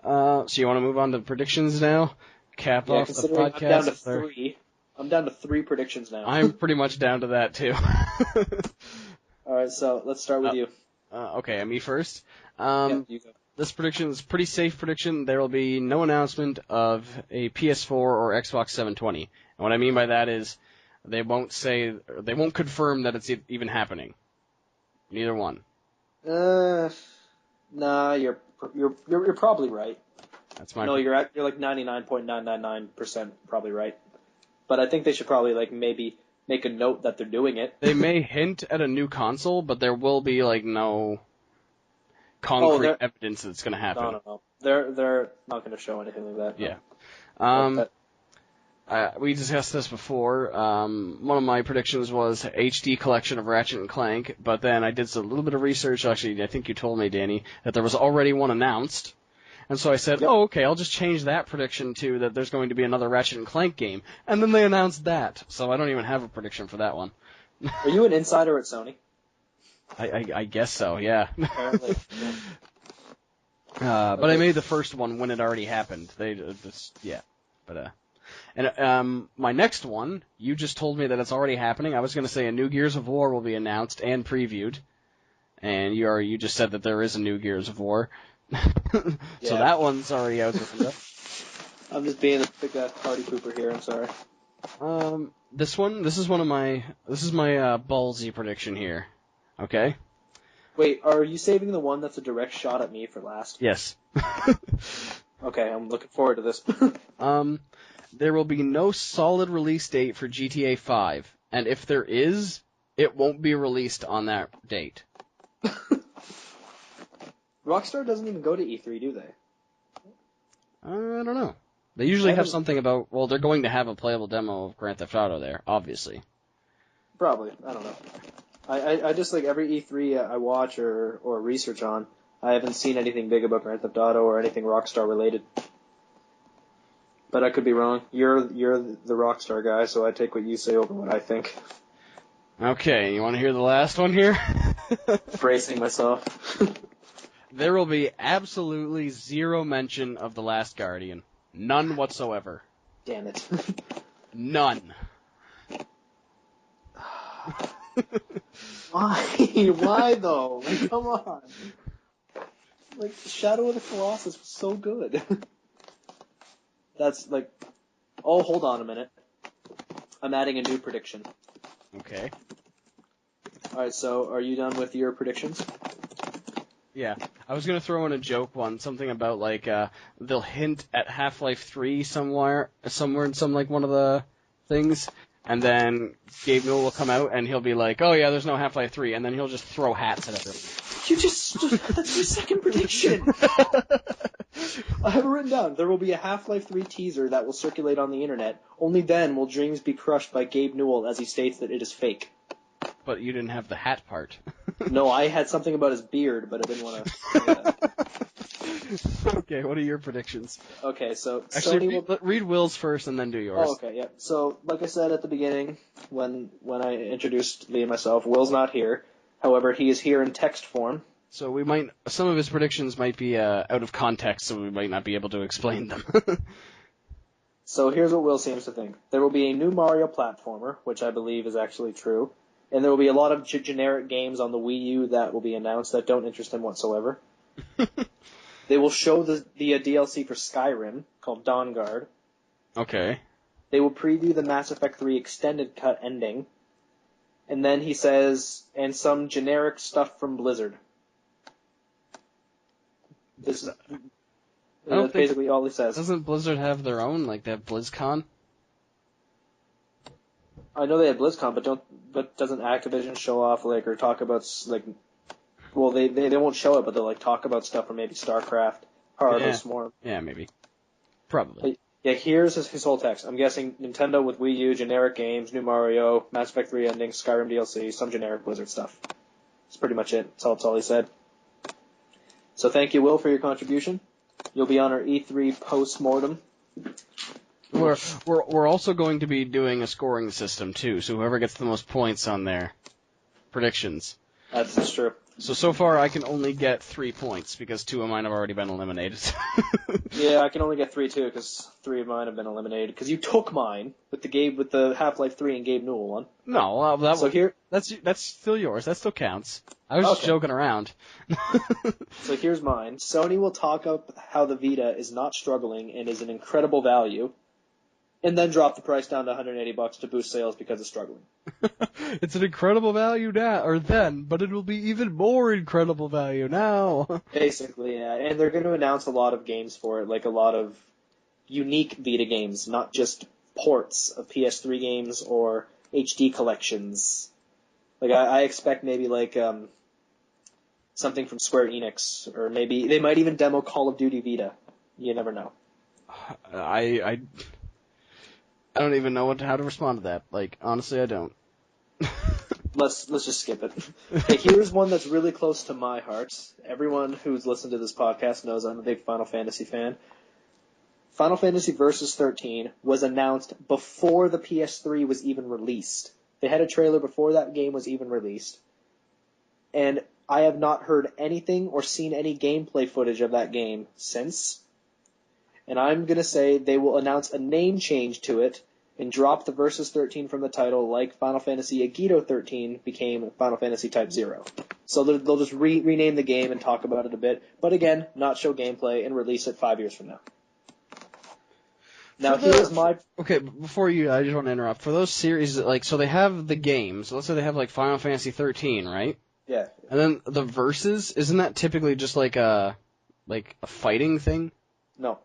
So you want to move on to predictions now? Cap off the podcast. I'm down to three predictions now. I'm pretty much down to that too. All right, so let's start with you. Okay, me first. Yeah, you go. This prediction is a pretty safe prediction. There will be no announcement of a PS4 or Xbox 720. And what I mean by that is they won't confirm that it's even happening. Neither one. Nah, you're probably right. That's my. No, you're like 99.999% probably right. But I think they should probably maybe make a note that they're doing it. They may hint at a new console, but there will be no concrete evidence that it's going to happen. No. They're not going to show anything like that. Yeah. We discussed this before. One of my predictions was HD collection of Ratchet and Clank, but then I did a little bit of research. Actually, I think you told me, Danny, that there was already one announced. And so I said, yep. Oh, okay, I'll just change that prediction to that there's going to be another Ratchet and Clank game. And then they announced that. So I don't even have a prediction for that one. Are you an insider at Sony? I guess so, yeah. Apparently. Yeah. But I made the first one when it already happened. My next one, you just told me that it's already happening. I was going to say a new Gears of War will be announced and previewed. And you just said that there is a new Gears of War. So that one's already out the window. I'm just being a big party pooper here, I'm sorry. This is my ballsy prediction here. Okay? Wait, are you saving the one that's a direct shot at me for last? Yes. Okay, I'm looking forward to this. There will be no solid release date for GTA 5, and if there is, it won't be released on that date. Rockstar doesn't even go to E3, do they? I don't know. They usually have something about, they're going to have a playable demo of Grand Theft Auto there, obviously. Probably. I don't know. I just, every E3 I watch or research on, I haven't seen anything big about Grand Theft Auto or anything Rockstar related. But I could be wrong. You're the Rockstar guy, so I take what you say over what I think. Okay, you want to hear the last one here? Bracing myself. There will be absolutely zero mention of The Last Guardian. None whatsoever. Damn it. None. Why? Why though? Come on. Shadow of the Colossus was so good. That's oh, hold on a minute. I'm adding a new prediction. Okay. Alright, so are you done with your predictions? Yeah. I was going to throw in a joke one, something about they'll hint at Half-Life 3 somewhere in some one of the things, and then Gabe Newell will come out and he'll be like, "Oh yeah, there's no Half-Life 3," and then he'll just throw hats at everyone. That's your second prediction. I have it written down. There will be a Half-Life 3 teaser that will circulate on the internet. Only then will dreams be crushed by Gabe Newell as he states that it is fake. But you didn't have the hat part. No, I had something about his beard, but I didn't want to. Okay, what are your predictions? Okay, so Actually, Sony will... read Will's first and then do yours. Oh, okay, yeah. So, like I said at the beginning, when I introduced Lee and myself, Will's not here. However, he is here in text form. So some of his predictions might be out of context, so we might not be able to explain them. So here's what Will seems to think. There will be a new Mario platformer, which I believe is actually true. And there will be a lot of generic games on the Wii U that will be announced that don't interest him whatsoever. They will show the DLC for Skyrim, called Dawn Guard. Okay. They will preview the Mass Effect 3 extended cut ending. And then he says, and some generic stuff from Blizzard. That's basically all he says. Doesn't Blizzard have their own? Like, they have BlizzCon? I know they have BlizzCon, but doesn't Activision show off, like, or talk about, like, well, they won't show it, but they'll, like, talk about stuff from maybe StarCraft, Heart, Swarm. Yeah, maybe. Probably. Yeah, here's his whole text. I'm guessing Nintendo with Wii U, generic games, new Mario, Mass Effect 3 ending, Skyrim DLC, some generic Blizzard stuff. That's pretty much it. That's all he said. So thank you, Will, for your contribution. You'll be on our E3 post-mortem. We're also going to be doing a scoring system, too, so whoever gets the most points on their predictions. That's true. So far I can only get 3 points, because 2 of mine have already been eliminated. Yeah, I can only get 3 too, because 3 of mine have been eliminated. Because you took mine with the Half-Life 3 and Gabe Newell one. No, that's still yours. That still counts. I was just joking around. So here's mine. Sony will talk up how the Vita is not struggling and is an incredible value, and then drop the price down to $180 to boost sales because it's struggling. It's an incredible value now, or then, but it will be even more incredible value now. Basically, yeah. And they're going to announce a lot of games for it, like a lot of unique Vita games, not just ports of PS3 games or HD collections. Like, I expect maybe, like, something from Square Enix, or maybe they might even demo Call of Duty Vita. You never know. I don't even know how to respond to that. Like, honestly, I don't. Let's just skip it. Okay, here's one that's really close to my heart. Everyone who's listened to this podcast knows I'm a big Final Fantasy fan. Final Fantasy Versus 13 was announced before the PS3 was even released. They had a trailer before that game was even released. And I have not heard anything or seen any gameplay footage of that game since. And I'm going to say they will announce a name change to it and drop the Versus 13 from the title like Final Fantasy Agito 13 became Final Fantasy Type 0. So they'll just rename the game and talk about it a bit, but again, not show gameplay and release it 5 years from now. Now here's my... Okay, before I just want to interrupt. For those series, like, so they have the games. So let's say they have, like, Final Fantasy 13, right? Yeah. And then the Versus, isn't that typically just like a fighting thing? No.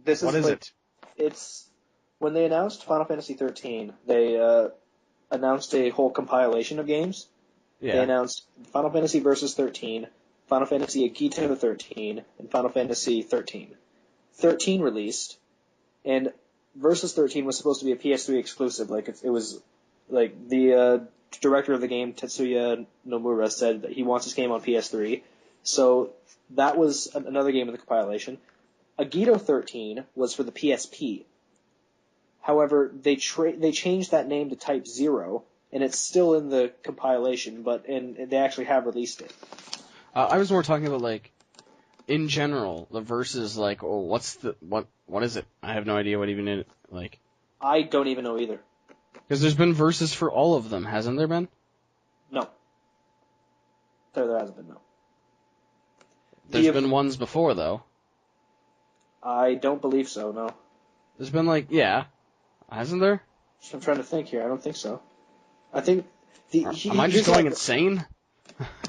What is it? It's... When they announced Final Fantasy 13, they announced a whole compilation of games. Yeah. They announced Final Fantasy Versus 13, Final Fantasy Agito 13, and Final Fantasy 13. 13 released, and Versus 13 was supposed to be a PS3 exclusive. Like it was, like the director of the game, Tetsuya Nomura, said that he wants this game on PS3. So that was another game in the compilation. Agito 13 was for the PSP. However, they changed that name to Type 0, and it's still in the compilation, and they actually have released it. I was more talking about, like, in general, the Versus, like, oh, what is it? I have no idea what even it, like. I don't even know either. Because there's been Versus for all of them, hasn't there been? No. There hasn't been, no. There's been ones before, though. I don't believe so, no. There's been, like, yeah. Hasn't there? I'm trying to think here. I don't think so. I think am I just going insane?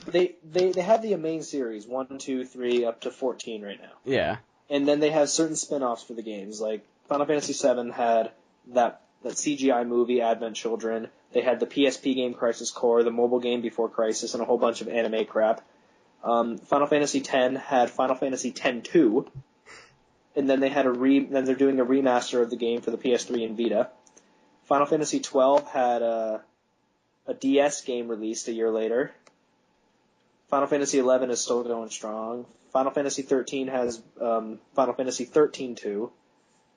They have the main series 1, 2, 3 up to 14 right now. Yeah. And then they have certain spin-offs for the games. Like Final Fantasy VII had that that CGI movie, Advent Children. They had the PSP game Crisis Core, the mobile game Before Crisis, and a whole bunch of anime crap. Final Fantasy X had Final Fantasy X-2, and then then they're doing a remaster of the game for the PS3 and Vita. Final Fantasy XII had a DS game released a year later. Final Fantasy XI is still going strong. Final Fantasy XIII has Final Fantasy XIII-2.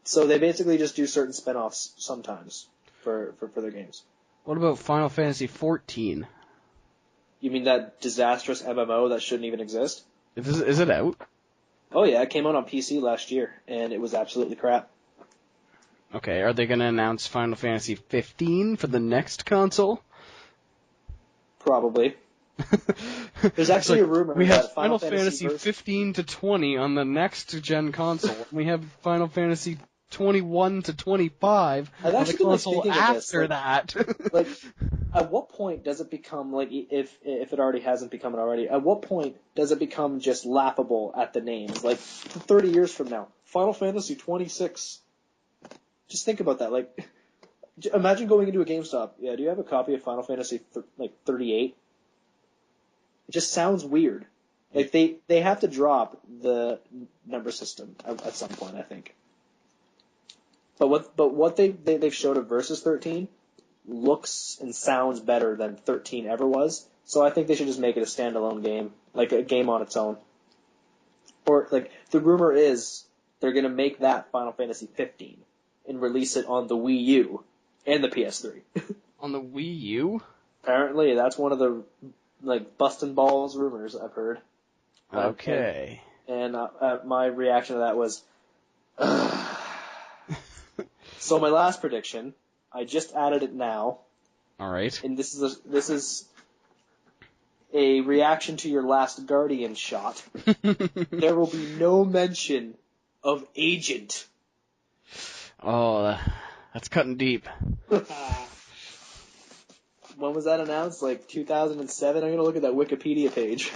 So they basically just do certain spin-offs sometimes for their games. What about Final Fantasy XIV? You mean that disastrous MMO that shouldn't even exist? Is it out? Oh yeah, it came out on PC last year, and it was absolutely crap. Okay, are they going to announce Final Fantasy 15 for the next console? Probably. There's actually a rumor we that have Final Fantasy 15 to 20 on the next gen console. We have Final Fantasy 21 to 25 on the console after that. Like, at what point does it become, like, if it already hasn't become it already, at what point does it become just laughable at the names? Like, 30 years from now, Final Fantasy 26. Just think about that. Like, imagine going into a GameStop. Yeah, do you have a copy of Final Fantasy 38? It just sounds weird. Like, they have to drop the number system at some point, I think. But what they've showed of Versus 13 looks and sounds better than 13 ever was. So I think they should just make it a standalone game, like a game on its own. Or, like, the rumor is they're going to make that Final Fantasy 15 and release it on the Wii U and the PS3. On the Wii U? Apparently, that's one of the, like, bustin' balls rumors I've heard. Okay. And my reaction to that was, So my last prediction, I just added it now. All right. And this is a reaction to your last Guardian shot. There will be no mention of Agent. Oh, that's cutting deep. When was that announced? Like 2007? I'm going to look at that Wikipedia page.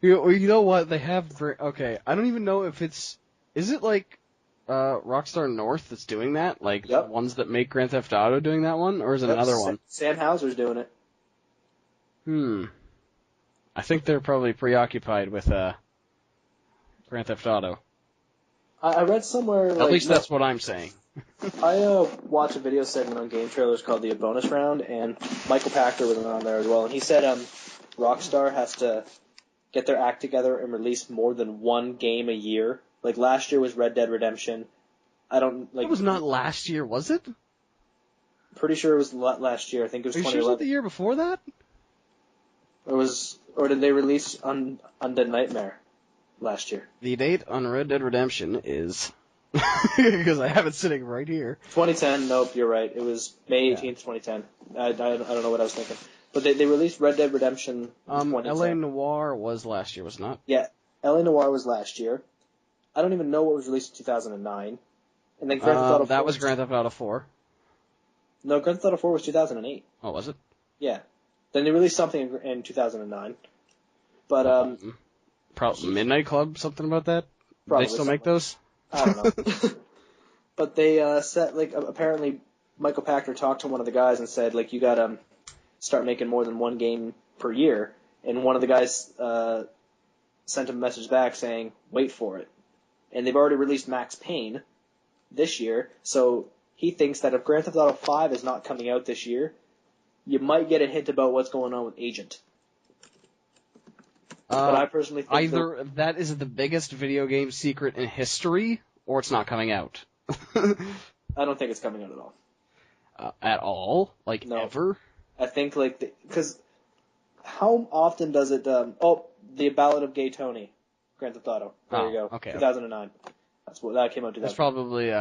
You know what? They have... Okay, I don't even know if it's... Is it like Rockstar North that's doing that? Like the ones that make Grand Theft Auto doing that one? Or is it another one? Sam Houser's doing it. I think they're probably preoccupied with Grand Theft Auto. I read somewhere... At least that's what I'm saying. I watched a video segment on Game Trailers called The Bonus Round, and Michael Pachter was on there as well, and he said Rockstar has to get their act together and release more than one game a year. Like, last year was Red Dead Redemption. It was not last year, was it? Pretty sure it was last year. I think it was 2011. Are you sure it was the year before that? Or did they release Undead Nightmare last year? The date on Red Dead Redemption is... because I have it sitting right here. 2010, nope, you're right. It was May 18th, 2010. I don't know what I was thinking. But they released Red Dead Redemption in 2010. L.A. Noire was last year, was it not? Yeah, L.A. Noire was last year. I don't even know what was released in 2009. And then Grand Theft Auto 4. That was Grand Theft Auto 4. No, Grand Theft Auto 4 was 2008. Oh, was it? Yeah. Then they released something in 2009. But, Midnight Club, something about that? Probably they still make those? I don't know. But they said, like, apparently Michael Pachter talked to one of the guys and said, like, you gotta start making more than one game per year. And one of the guys sent him a message back saying, wait for it. And they've already released Max Payne this year, so he thinks that if Grand Theft Auto 5 is not coming out this year, you might get a hint about what's going on with Agent. But I personally think either that is the biggest video game secret in history, or it's not coming out. I don't think it's coming out at all. At all? Like, no. Ever? I think, like, because how often does it... The Ballad of Gay Tony, Grand Theft Auto. There you go. Okay. 2009. That came out in 2009. That's probably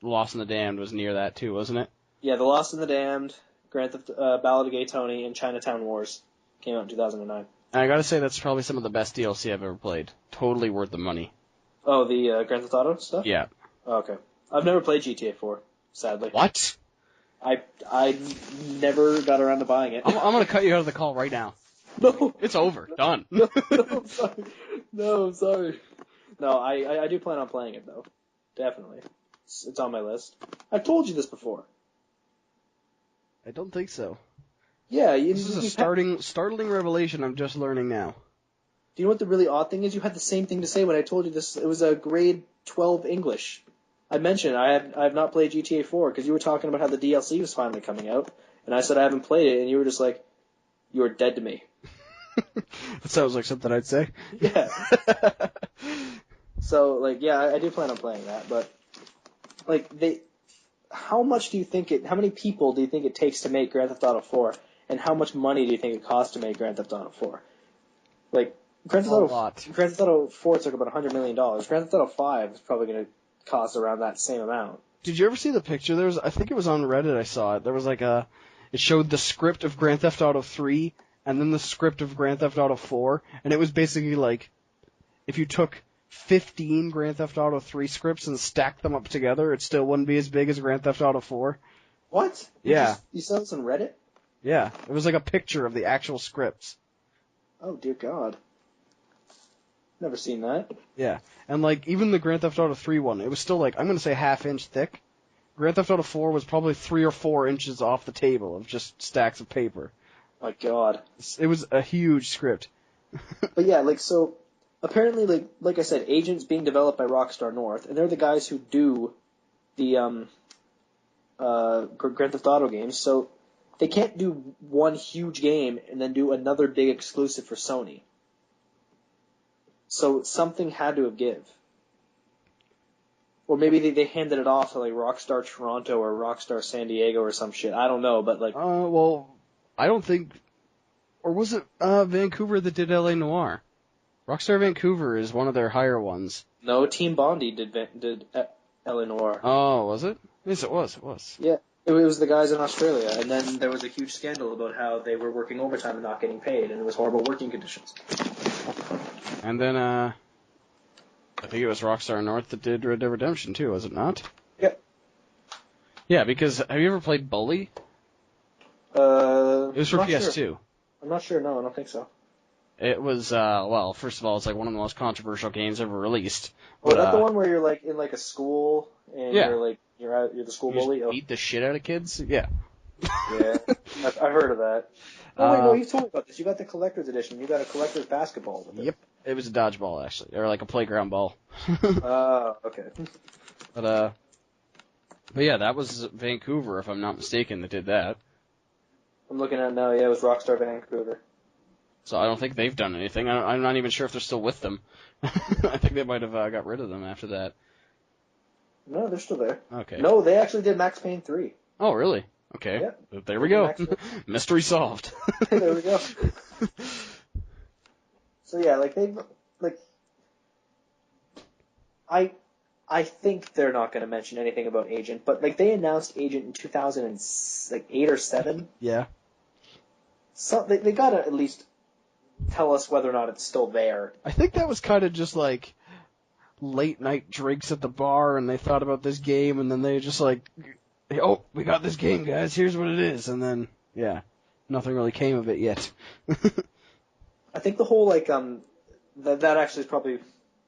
Lost in the Damned was near that too, wasn't it? Yeah, The Lost in the Damned, Grand Theft Ballad of Gay Tony, and Chinatown Wars came out in 2009. I gotta say that's probably some of the best DLC I've ever played. Totally worth the money. Oh, the Grand Theft Auto stuff? Yeah. Oh, okay. I've never played GTA 4, sadly. What? I never got around to buying it. I'm gonna cut you out of the call right now. No. It's over. Done. No, I'm sorry. No, I'm sorry. No, I do plan on playing it, though. Definitely. It's on my list. I've told you this before. I don't think so. Yeah, This is a startling revelation I'm just learning now. Do you know what the really odd thing is? You had the same thing to say when I told you this. It was a grade 12 English. I mentioned I have not played GTA 4 because you were talking about how the DLC was finally coming out, and I said I haven't played it, and you were just like, you are dead to me. That sounds like something I'd say. Yeah. So, like, yeah, I do plan on playing that, but, like, how many people do you think it takes to make Grand Theft Auto 4, and how much money do you think it costs to make Grand Theft Auto 4? Like, Grand Theft Auto 4 took about $100 million. Grand Theft Auto 5 is probably going to cost around that same amount. Did you ever see the picture? I think it was on Reddit I saw it. There was it showed the script of Grand Theft Auto 3, and then the script of Grand Theft Auto 4, and it was basically like, if you took 15 Grand Theft Auto 3 scripts and stacked them up together, it still wouldn't be as big as Grand Theft Auto 4. What? Yeah. You saw this on Reddit? Yeah. It was like a picture of the actual scripts. Oh, dear God. Never seen that. Yeah. And like, even the Grand Theft Auto 3 one, it was still like, I'm going to say half-inch thick. Grand Theft Auto 4 was probably 3 or 4 inches off the table of just stacks of paper. My God. It was a huge script. But yeah, like, so, apparently, like I said, Agent's being developed by Rockstar North, and they're the guys who do the, Grand Theft Auto games, so they can't do one huge game and then do another big exclusive for Sony. So something had to have give. Or maybe they handed it off to, like, Rockstar Toronto or Rockstar San Diego or some shit. I don't know, but, like... well, I don't think... Or was it Vancouver that did L.A. Noire? Rockstar Vancouver is one of their higher ones. No, Team Bondi did L.A. Noire. Oh, was it? Yes, it was. Yeah, it was the guys in Australia, and then there was a huge scandal about how they were working overtime and not getting paid, and it was horrible working conditions. And then, I think it was Rockstar North that did Red Dead Redemption too, was it not? Yeah. Yeah, because have you ever played Bully? It was for PS2. Sure. I'm not sure, no, I don't think so. It was, well, first of all, it's like one of the most controversial games ever released. Was that the one where you're like in like a school and you're the school bully? You beat the shit out of kids? Yeah. Yeah, I've heard of that. Oh wait, no, you've told me about this. You got the collector's edition. You got a collector's basketball with it. Yep. It was a dodgeball, actually, or like a playground ball. Okay. But yeah, that was Vancouver, if I'm not mistaken, that did that. I'm looking at it now. Yeah, it was Rockstar Vancouver. So I don't think they've done anything. I'm not even sure if they're still with them. I think they might have got rid of them after that. No, they're still there. Okay. No, they actually did Max Payne 3. Oh, really? Okay. Yeah. There we go. Mystery solved. There we go. So yeah, like they've like I think they're not going to mention anything about Agent, but like they announced Agent in 2008 or 7. Yeah. So they got to at least tell us whether or not it's still there. I think that was kind of just like late night drinks at the bar, and they thought about this game, and then they just like, oh, we got this game, guys. Here's what it is, and then yeah, nothing really came of it yet. I think the whole like that actually is probably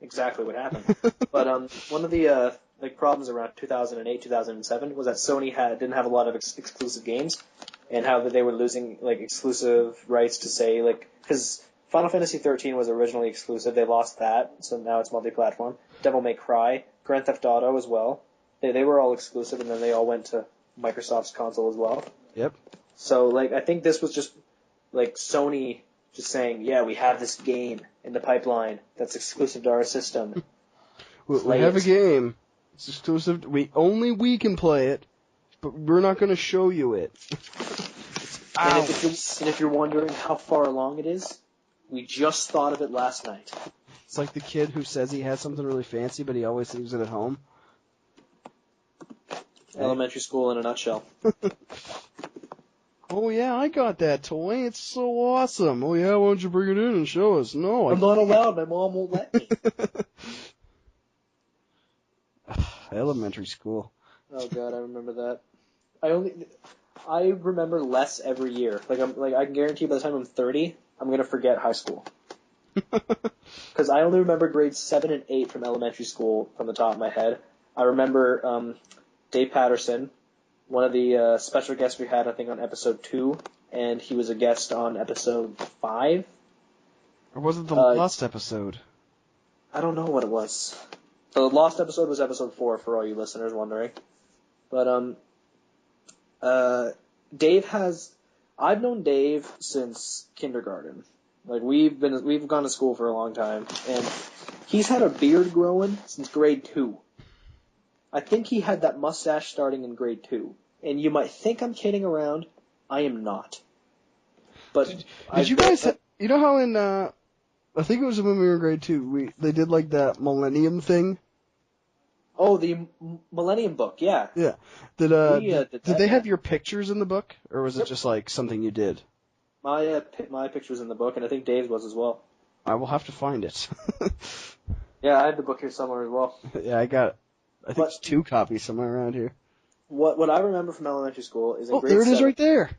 exactly what happened. But one of the like problems around 2008, 2007 was that Sony didn't have a lot of exclusive games, and how they were losing like exclusive rights to say like because Final Fantasy 13 was originally exclusive, they lost that, so now it's multi-platform. Devil May Cry, Grand Theft Auto as well. They were all exclusive, and then they all went to Microsoft's console as well. Yep. So like I think this was just like Sony just saying, yeah, we have this game in the pipeline that's exclusive to our system. We have a game. It's exclusive. We can play it, but we're not going to show you it. And if you're wondering how far along it is, we just thought of it last night. It's like the kid who says he has something really fancy, but he always leaves it at home. Elementary school in a nutshell. Oh yeah, I got that toy. It's so awesome. Oh yeah, why don't you bring it in and show us? No, I'm not allowed. My mom won't let me. Elementary school. Oh god, I remember that. I remember less every year. Like I can guarantee by the time I'm 30, I'm gonna forget high school. Because I only remember grades 7 and 8 from elementary school from the top of my head. I remember Dave Patterson, one of the special guests we had, I think, on episode 2, and he was a guest on episode 5. Or was it the last episode? I don't know what it was. The lost episode was episode 4, for all you listeners wondering. But I've known Dave since kindergarten. Like we've gone to school for a long time, and he's had a beard growing since grade 2. I think he had that mustache starting in grade 2. And you might think I'm kidding around. I am not. But did you guys? You know how in I think it was when we were in grade 2. They did like that Millennium thing. Oh, the Millennium book, yeah. Yeah. Did they have your pictures in the book, or was it just like something you did? My picture was in the book, and I think Dave's was as well. I will have to find it. Yeah, I have the book here somewhere as well. Yeah, I think there's 2 copies somewhere around here. What I remember from elementary school is in grade 7. Oh, there it is right there.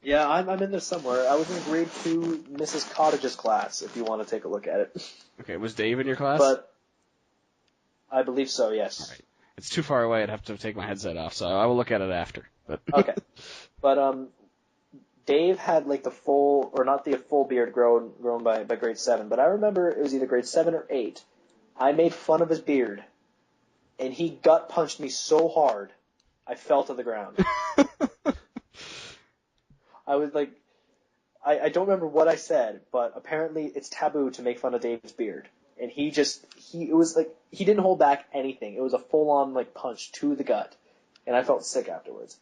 Yeah, I'm in there somewhere. I was in grade 2 Mrs. Cottage's class, if you want to take a look at it. Okay, was Dave in your class? But I believe so, yes. All right. It's too far away. I'd have to take my headset off, so I will look at it after. But Okay. But Dave had like the full, or not the full beard grown by grade 7, but I remember it was either grade 7 or 8. I made fun of his beard, and he gut punched me so hard, I fell to the ground. I was like, I don't remember what I said, but apparently it's taboo to make fun of Dave's beard. And it was like, he didn't hold back anything. It was a full-on, like, punch to the gut. And I felt sick afterwards.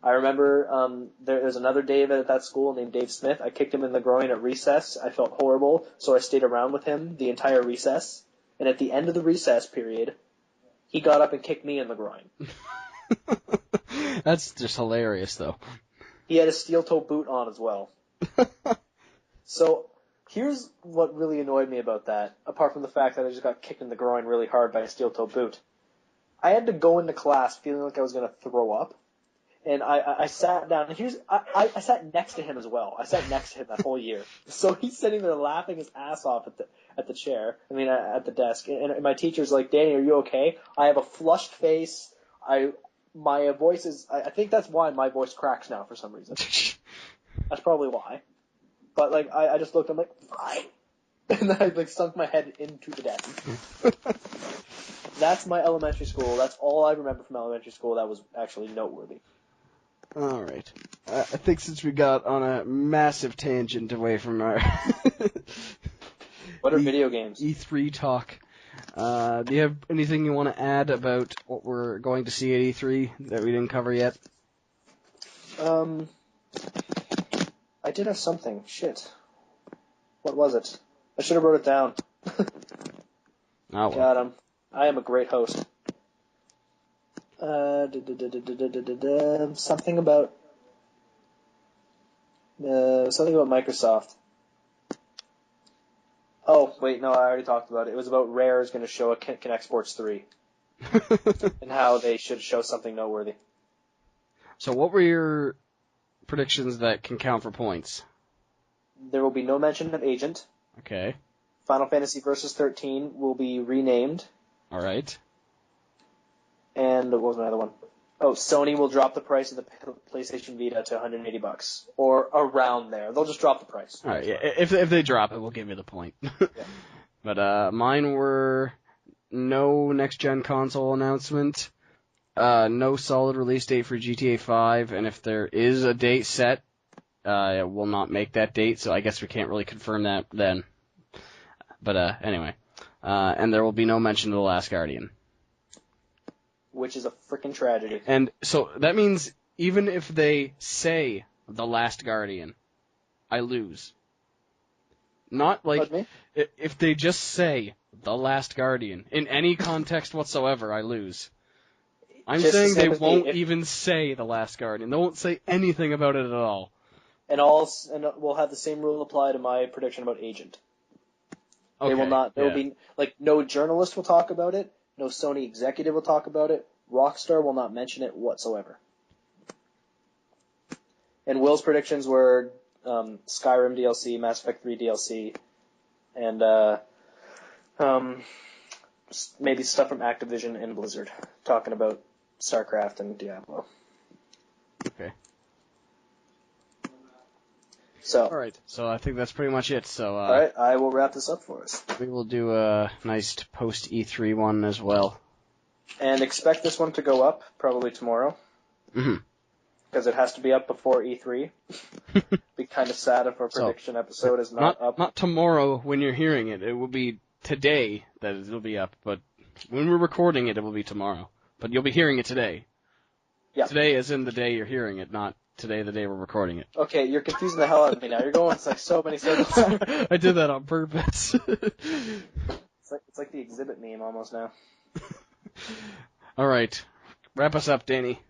I remember, there was another Dave at that school named Dave Smith. I kicked him in the groin at recess. I felt horrible, so I stayed around with him the entire recess. And at the end of the recess period, he got up and kicked me in the groin. That's just hilarious, though. He had a steel-toe boot on as well. So, here's what really annoyed me about that, apart from the fact that I just got kicked in the groin really hard by a steel-toe boot. I had to go into class feeling like I was going to throw up, and I sat down, and I sat next to him as well. I sat next to him that whole year. So he's sitting there laughing his ass off at the chair, at the desk, and my teacher's like, Danny, are you okay? I have a flushed face, my voice is, I think that's why my voice cracks now for some reason. That's probably why. But, like, I just looked, I'm like, fine. And then I, like, sunk my head into the desk. That's my elementary school. That's all I remember from elementary school that was actually noteworthy. All right. I think since we got on a massive tangent away from our... What are video games? E3 talk. Do you have anything you want to add about what we're going to see at E3 that we didn't cover yet? I did have something. Shit. What was it? I should have wrote it down. Oh, well. God, I am a great host. Something about Microsoft. Oh, wait, no, I already talked about it. It was about Rare is going to show a Kinect Sports 3. And how they should show something noteworthy. So what were your predictions that can count for points? There will be no mention of Agent. Okay. Final Fantasy Versus 13 will be renamed. All right. And what was my other one? Oh, Sony will drop the price of the PlayStation Vita to $180, or around there. They'll just drop the price. All right. Yeah, if they drop it, we'll give you the point. Yeah. But mine were no next gen console announcement, no solid release date for GTA 5, and if there is a date set, it will not make that date. So I guess we can't really confirm that then. But anyway, and there will be no mention of The Last Guardian. Which is a freaking tragedy. And so that means even if they say The Last Guardian, I lose. Not like if they just say The Last Guardian in any context whatsoever, I lose. I'm Just saying the same they as me. won't even say The Last Guardian. They won't say anything about it at all. And we'll have the same rule apply to my prediction about Agent. Okay, They will not. There yeah. will be no journalist will talk about it. No Sony executive will talk about it. Rockstar will not mention it whatsoever. And Will's predictions were Skyrim DLC, Mass Effect 3 DLC, and maybe stuff from Activision and Blizzard, talking about StarCraft and Diablo. Okay. So. All right. So I think that's pretty much it. So. All right, I will wrap this up for us. We will do a nice post E3 one as well. And expect this one to go up probably tomorrow. Mm-hmm. Because it has to be up before E3. Be kind of sad if our prediction episode is not up. Not tomorrow when you're hearing it. It will be today that it'll be up. But when we're recording it, it will be tomorrow. But you'll be hearing it today. Yeah. Today is in the day you're hearing it, not today the day we're recording it. Okay, you're confusing the hell out of me now. You're going like so many circles. I did that on purpose. It's like the exhibit meme almost now. All right. Wrap us up, Danny.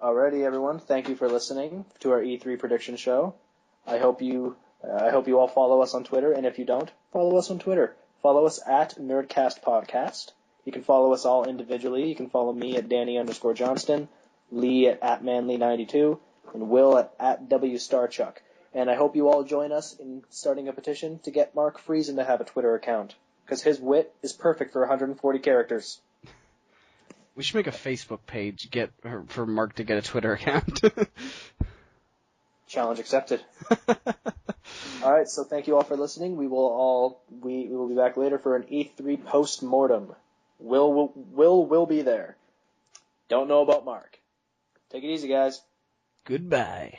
Alrighty, everyone. Thank you for listening to our E3 prediction show. I hope you all follow us on Twitter, and if you don't, follow us on Twitter. Follow us at NERDcast Podcast. You can follow us all individually. You can follow me at Danny_Johnston, Lee at Manly92, and Will at WStarChuck. And I hope you all join us in starting a petition to get Mark Friesen to have a Twitter account, because his wit is perfect for 140 characters. We should make a Facebook page for Mark to get a Twitter account. Challenge accepted. All right, so thank you all for listening. We will be back later for an E3 post-mortem. Will be there. Don't know about Mark. Take it easy, guys. Goodbye.